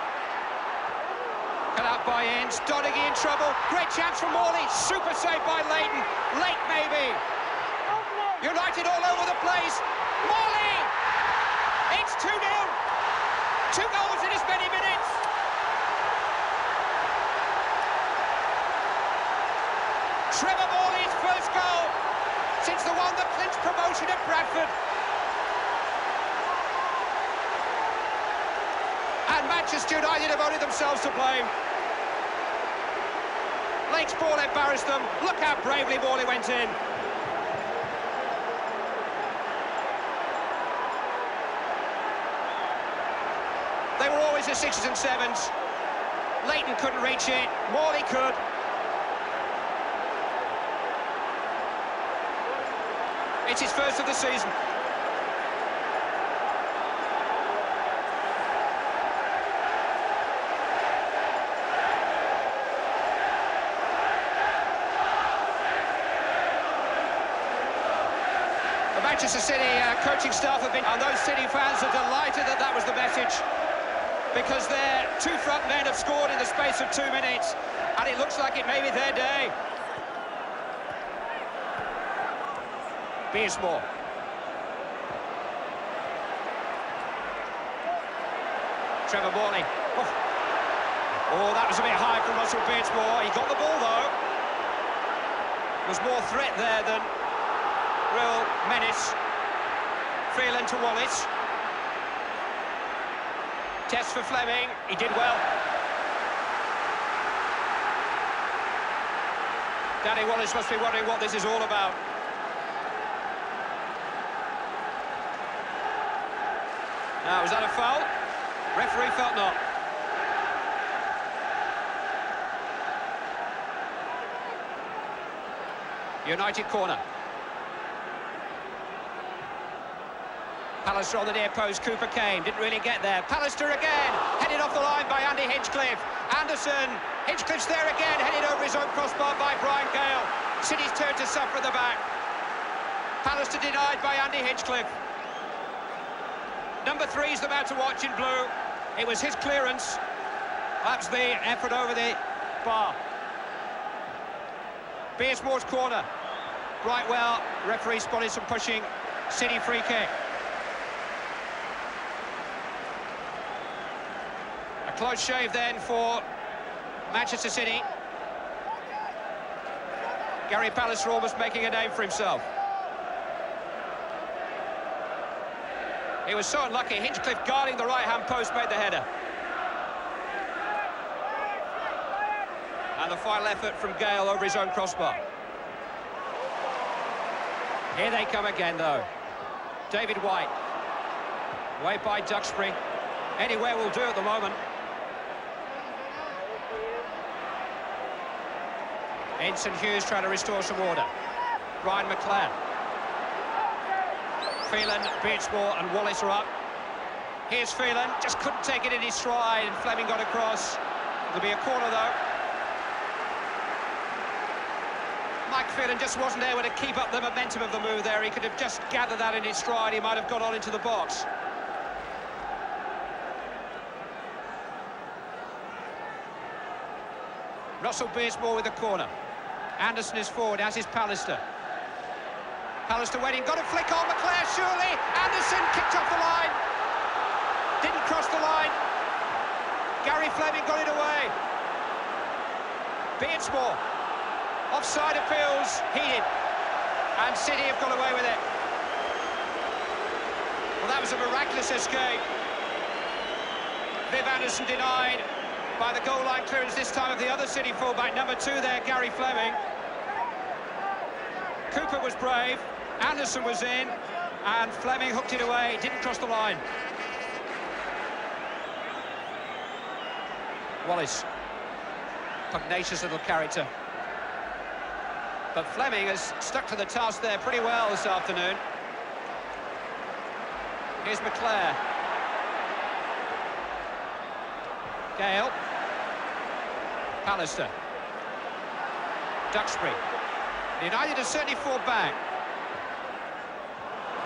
E: Cut out by Ince. Donaghy in trouble. Great chance from Morley. Super save by Leighton. Late maybe. United all over the place. Morley! It's 2-0. 2 goals in as many minutes. Trevor Morley's first goal since the one that clinched promotion at Bradford. And Manchester United have only themselves to blame. Lake's ball embarrassed them. Look how bravely Morley went in. They were always the 6s and 7s. Leighton couldn't reach it. Morley could. It's his first of the season. The Manchester City coaching staff have been, and those City fans are delighted that that was the message, because their 2 front men have scored in the space of 2 minutes, and it looks like it may be their day. Beersmore. Trevor Morley. Oh, that was a bit high from Russell Beersmore. He got the ball, though. There's more threat there than real menace. Phelan to Wallace. Test for Fleming. He did well. Danny Wallace must be wondering what this is all about. Now, was that a foul? Referee felt not. United corner. Pallister on the near post. Cooper came, didn't really get there. Pallister again, headed off the line by Andy Hinchcliffe. Anderson, Hinchcliffe's there again, headed over his own crossbar by Brian Gale. City's turn to suffer at the back. Pallister denied by Andy Hinchcliffe. Number 3's the man to watch in blue. It was his clearance. Perhaps the effort over the bar. Beersmore's corner. Right well, referee spotted some pushing. City free kick. A close shave then for Manchester City. Gary Pallister almost making a name for himself. He was so unlucky. Hinchcliffe guarding the right-hand post made the header. And the final effort from Gale over his own crossbar. Here they come again, though. David White. Way by Duxbury. Anywhere will do at the moment. Ince and Hughes trying to restore some order. Brian McLeod. Phelan, Beersmore and Wallace are up. Here's Phelan, just couldn't take it in his stride, and Fleming got across. There'll be a corner, though. Mike Phelan just wasn't able to keep up the momentum of the move there. He could have just gathered that in his stride. He might have gone on into the box. Russell Beersmore with the corner. Anderson is forward, as is Pallister. Pallister waiting, got a flick on McClare, surely. Anderson kicked off the line. Didn't cross the line. Gary Fleming got it away. Beardsmore. Offside appeals heated. And City have got away with it. Well, that was a miraculous escape. Viv Anderson denied by the goal line clearance this time of the other City fullback, number 2 there, Gary Fleming. Cooper was brave, Anderson was in, and Fleming hooked it away, didn't cross the line. Wallace, pugnacious little character. But Fleming has stuck to the task there pretty well this afternoon. Here's McClare. Gale. Pallister. Duxbury. United has certainly fought back.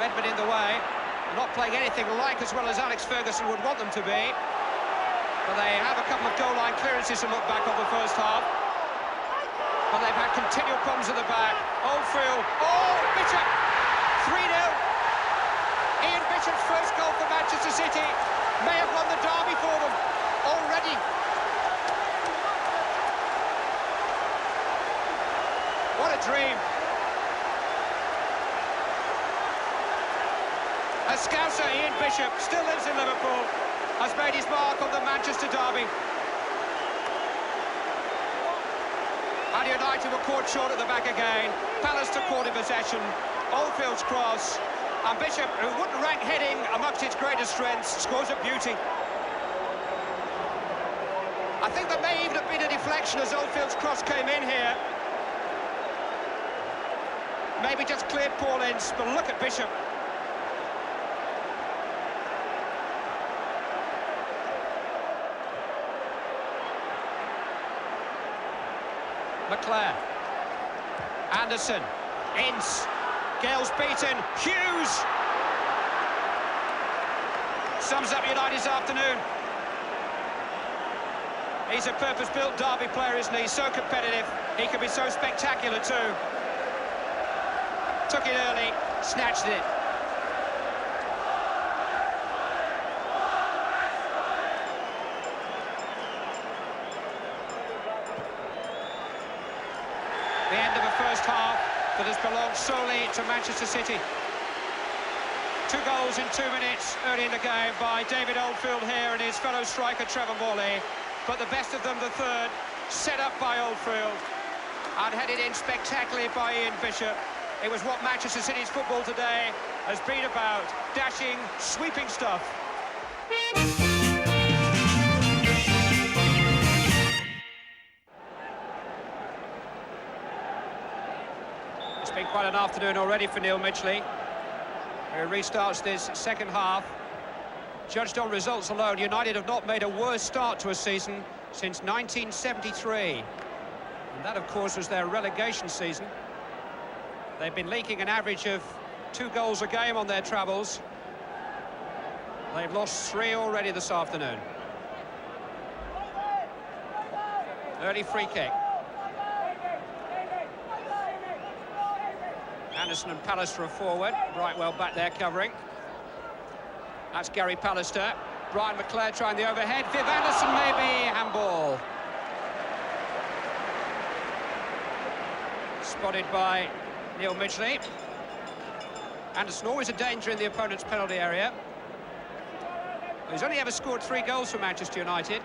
E: Redmond in the way, not playing anything like as well as Alex Ferguson would want them to be. But they have a couple of goal line clearances to look back on the first half. But they've had continual problems at the back. Oldfield. Oh, Bishop! 3-0. Ian Bishop's first goal for Manchester City may have won the derby for them already. What a dream. A Scouser, Ian Bishop, still lives in Liverpool, has made his mark on the Manchester derby. And United were caught short at the back again. Pallister caught in possession. Oldfield's cross. And Bishop, who wouldn't rank heading amongst its greatest strengths, scores a beauty. I think there may even have been a deflection as Oldfield's cross came in here. Maybe just cleared Paul Ince, but look at Bishop. McClare. Anderson. Ince. Gale's beaten. Hughes! Sums up United's afternoon. He's a purpose-built derby player, isn't he? So competitive. He can be so spectacular too. Took it early, snatched it. The end of a first half that has belonged solely to Manchester City. 2 goals in 2 minutes early in the game by David Oldfield here and his fellow striker Trevor Morley. But the best of them, the third, set up by Oldfield and headed in spectacularly by Ian Bishop. It was what Manchester City's football today has been about. Dashing, sweeping stuff. It's been quite an afternoon already for Neil Midgley, who restarts this second half. Judged on results alone, United have not made a worse start to a season since 1973. And that, of course, was their relegation season. They've been leaking an average of 2 goals a game on their travels. They've lost 3 already this afternoon. Early free kick. Anderson and Pallister are forward. Brightwell back there covering. That's Gary Pallister. Brian McClare trying the overhead. Viv Anderson maybe. Handball. Spotted by Neil Midgley. Anderson always a danger in the opponent's penalty area. He's only ever scored 3 goals for Manchester United.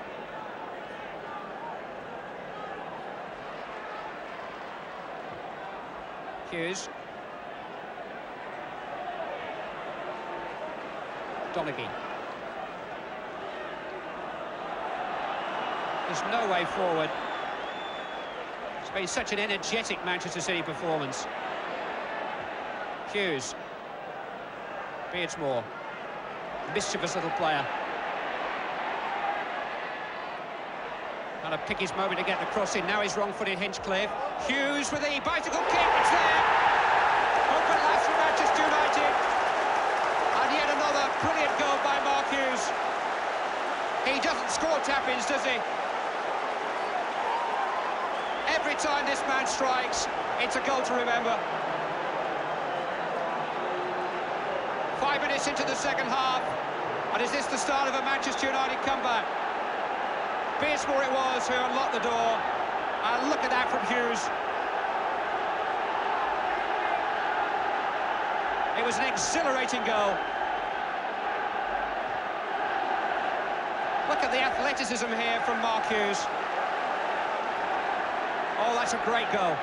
E: Hughes. Donaghy. There's no way forward. It's been such an energetic Manchester City performance. Hughes. Beardsmore. Mischievous little player. Trying to pick his moment to get the cross in. Now he's wrong-footed, Hinchcliffe. Hughes with the bicycle kick. It's there. Open last for Manchester United. And yet another brilliant goal by Mark Hughes. He doesn't score tap-ins, does he? Every time this man strikes, it's a goal to remember. 5 minutes into the second half, And is this the start of a Manchester United comeback? Beersmore it was who unlocked the door. And look at that from Hughes. It was an exhilarating goal. Look at the athleticism here from Mark Hughes. Oh, that's a great goal.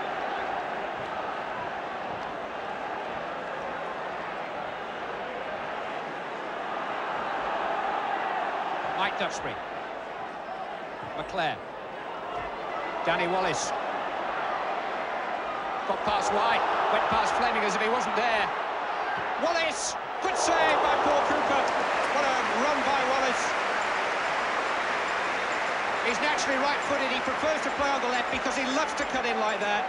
E: Mike Duxbury. McClare. Danny Wallace. Got past wide. Went past Fleming as if he wasn't there. Wallace! Good save by Paul Cooper. What a run by Wallace. He's naturally right-footed. He prefers to play on the left because he loves to cut in like that.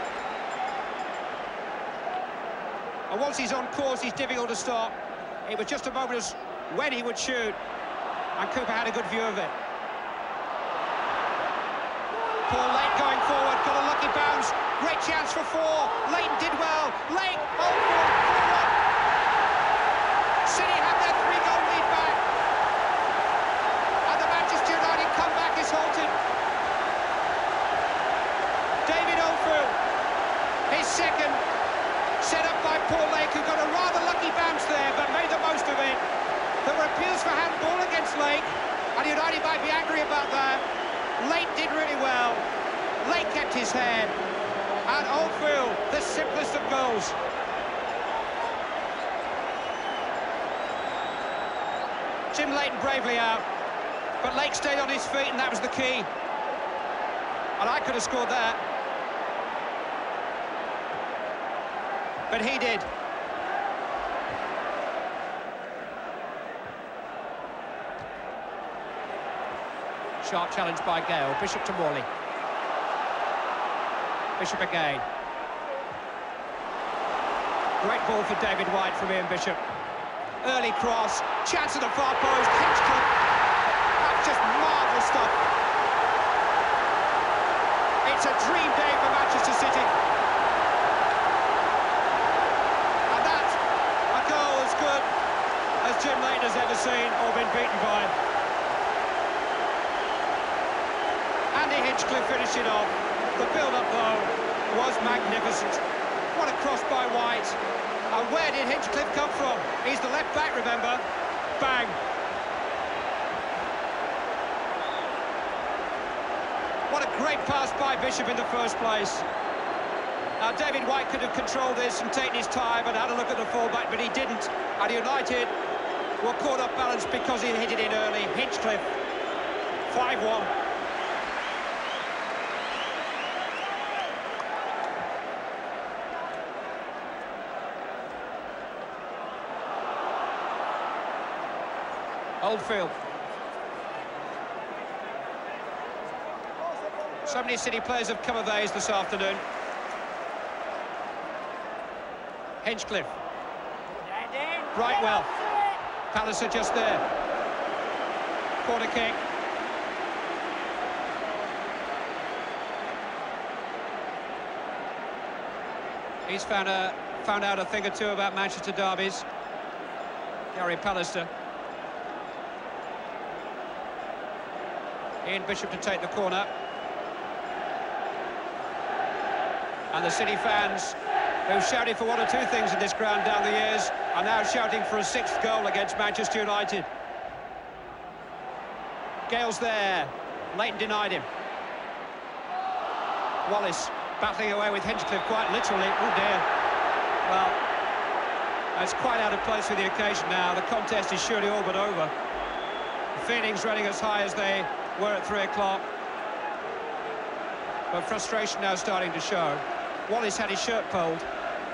E: And once he's on course, he's difficult to stop. It was just a moment as when he would shoot. And Cooper had a good view of it. Paul Lake going forward, got a lucky bounce. Great chance for four. Leighton did well. Lake, forward. City have their 3-goal lead back. And the Manchester United comeback is halted. David Oldfield, his second, set up by Paul Lake, who got a rather lucky bounce there, but made the most of it. There were appeals for handball against Lake, and United might be angry about that. Lake did really well. Lake kept his head. And Oldfield, the simplest of goals. Jim Leighton bravely out, but Lake stayed on his feet, and that was the key. And I could have scored that. But he did. Sharp challenge by Gale. Bishop to Morley. Bishop again. Great ball for David White from Ian Bishop. Early cross, chance at the far post, Hinchcliffe. That's just marvellous stuff. It's a dream day for Manchester City. And that's a goal as good as Jim Leighton has ever seen or been beaten by. Andy Hinchcliffe finished it off. The build-up, though, was magnificent. What a cross by White. And where did Hinchcliffe come from? He's the left back, remember. Bang. What a great pass by Bishop in the first place. Now, David White could have controlled this and taken his time and had a look at the fullback, but he didn't. And United were caught off balance because he hit it in early. Hinchcliffe, 5-1. Oldfield. So many City players have come of age this afternoon. Hinchcliffe. Brightwell. Palliser just there. Corner kick. He's found out a thing or two about Manchester derbies. Gary Pallister. Ian Bishop to take the corner. And the City fans, who've shouted for one or two things in this ground down the years, are now shouting for a 6th goal against Manchester United. Gale's there. Leighton denied him. Wallace battling away with Hinchcliffe quite literally. Oh dear. Well, that's quite out of place for the occasion now. The contest is surely all but over. The feelings running as high as they were at 3 o'clock. But frustration now starting to show. Wallace had his shirt pulled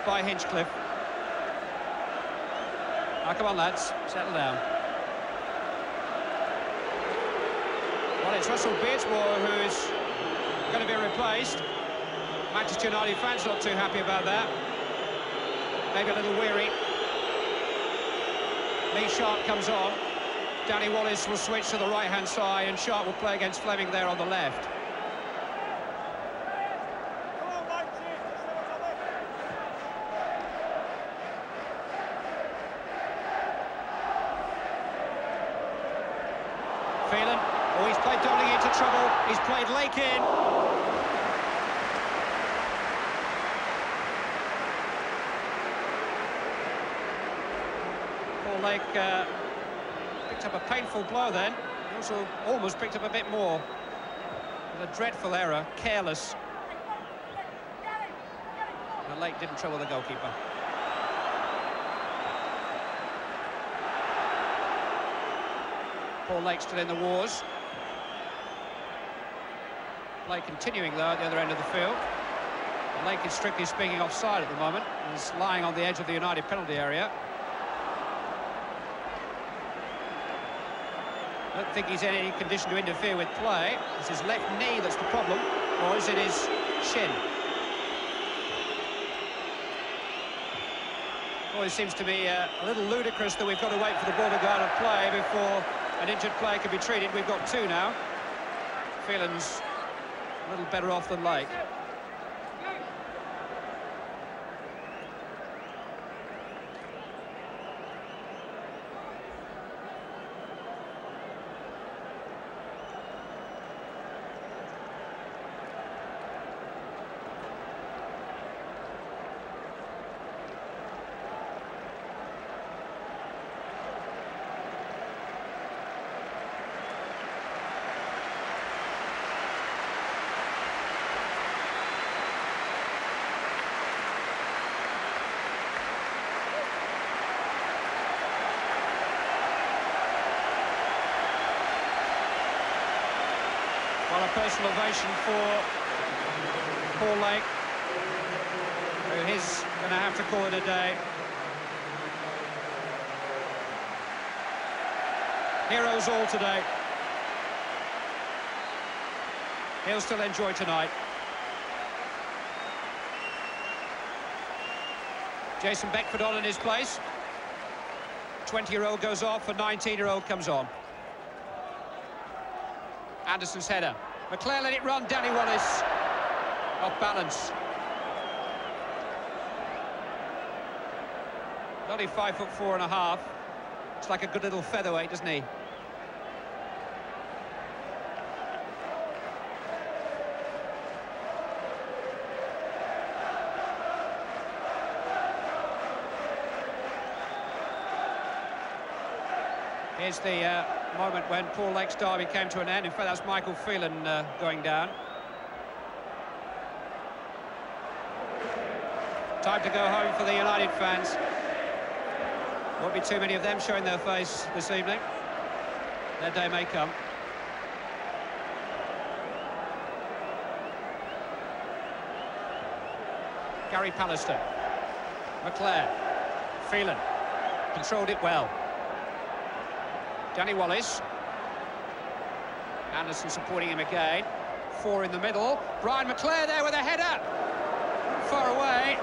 E: by Hinchcliffe. Now, come on, lads, settle down. Well, it's Russell Beardsmore who is going to be replaced. Manchester United fans not too happy about that. Maybe a little weary. Lee Sharp comes on. Danny Wallace will switch to the right-hand side, and Sharp will play against Fleming there on the left. Phelan, oh, he's played Dowling into trouble, he's played Lake in. Paul Lake picked up a painful blow then. He also almost picked up a bit more. With a dreadful error, careless. And Lake didn't trouble the goalkeeper. Paul Lake still in the wars. Play continuing though at the other end of the field. And Lake is strictly speaking offside at the moment. He's lying on the edge of the United penalty area. I don't think he's in any condition to interfere with play. It's his left knee that's the problem, or is it his shin? Well, it seems to me a little ludicrous that we've got to wait for the ball to go out of play before an injured player can be treated. We've got two now. Phelan's a little better off than Lake. Well, a personal ovation for Paul Lake, who is going to have to call it a day. Heroes all today. He'll still enjoy tonight. Jason Beckford on in his place. 20-year-old goes off, a 19-year-old comes on. Anderson's header. McClare let it run, Danny Wallace off balance. Only 5'4½". It's like a good little featherweight, doesn't he? Here's the moment when Paul Lake's derby came to an end. In fact, that's Michael Phelan going down. Time to go home for the United fans. Won't be too many of them showing their face this evening. Their day may come. Gary Pallister. McClare. Phelan. Controlled it well. Danny Wallace. Anderson supporting him again. Four in the middle. Brian McClare there with a header. Far away.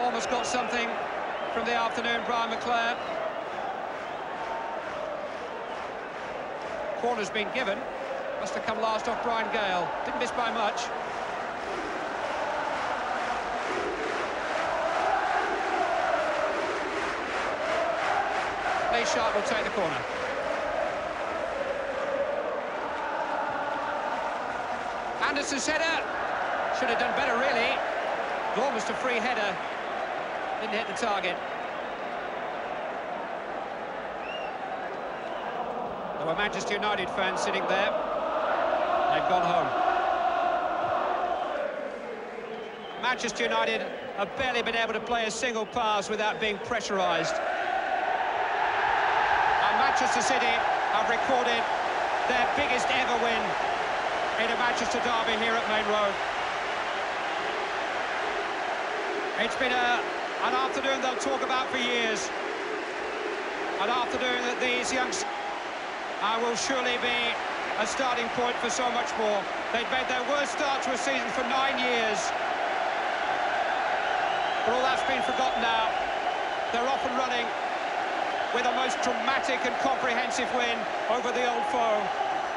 E: Almost got something from the afternoon, Brian McClare. Corner's been given. Must have come last off Brian Gale. Didn't miss by much. Lee Sharp will take the corner. Anderson's header. Should have done better, really. Almost a free header. Didn't hit the target. There were Manchester United fans sitting there. They've gone home. Manchester United have barely been able to play a single pass without being pressurised. Manchester City have recorded their biggest ever win in a Manchester derby here at Main Road. It's been an afternoon they'll talk about for years. An afternoon that these youngsters will surely be a starting point for so much more. They've made their worst start to a season for 9 years. But all that's been forgotten now. They're off and running with a most dramatic and comprehensive win over the old foe.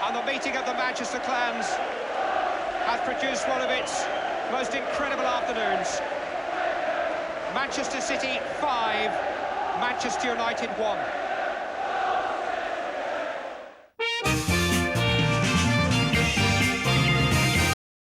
E: And the meeting of the Manchester clans has produced one of its most incredible afternoons. Manchester City 5, Manchester United 1.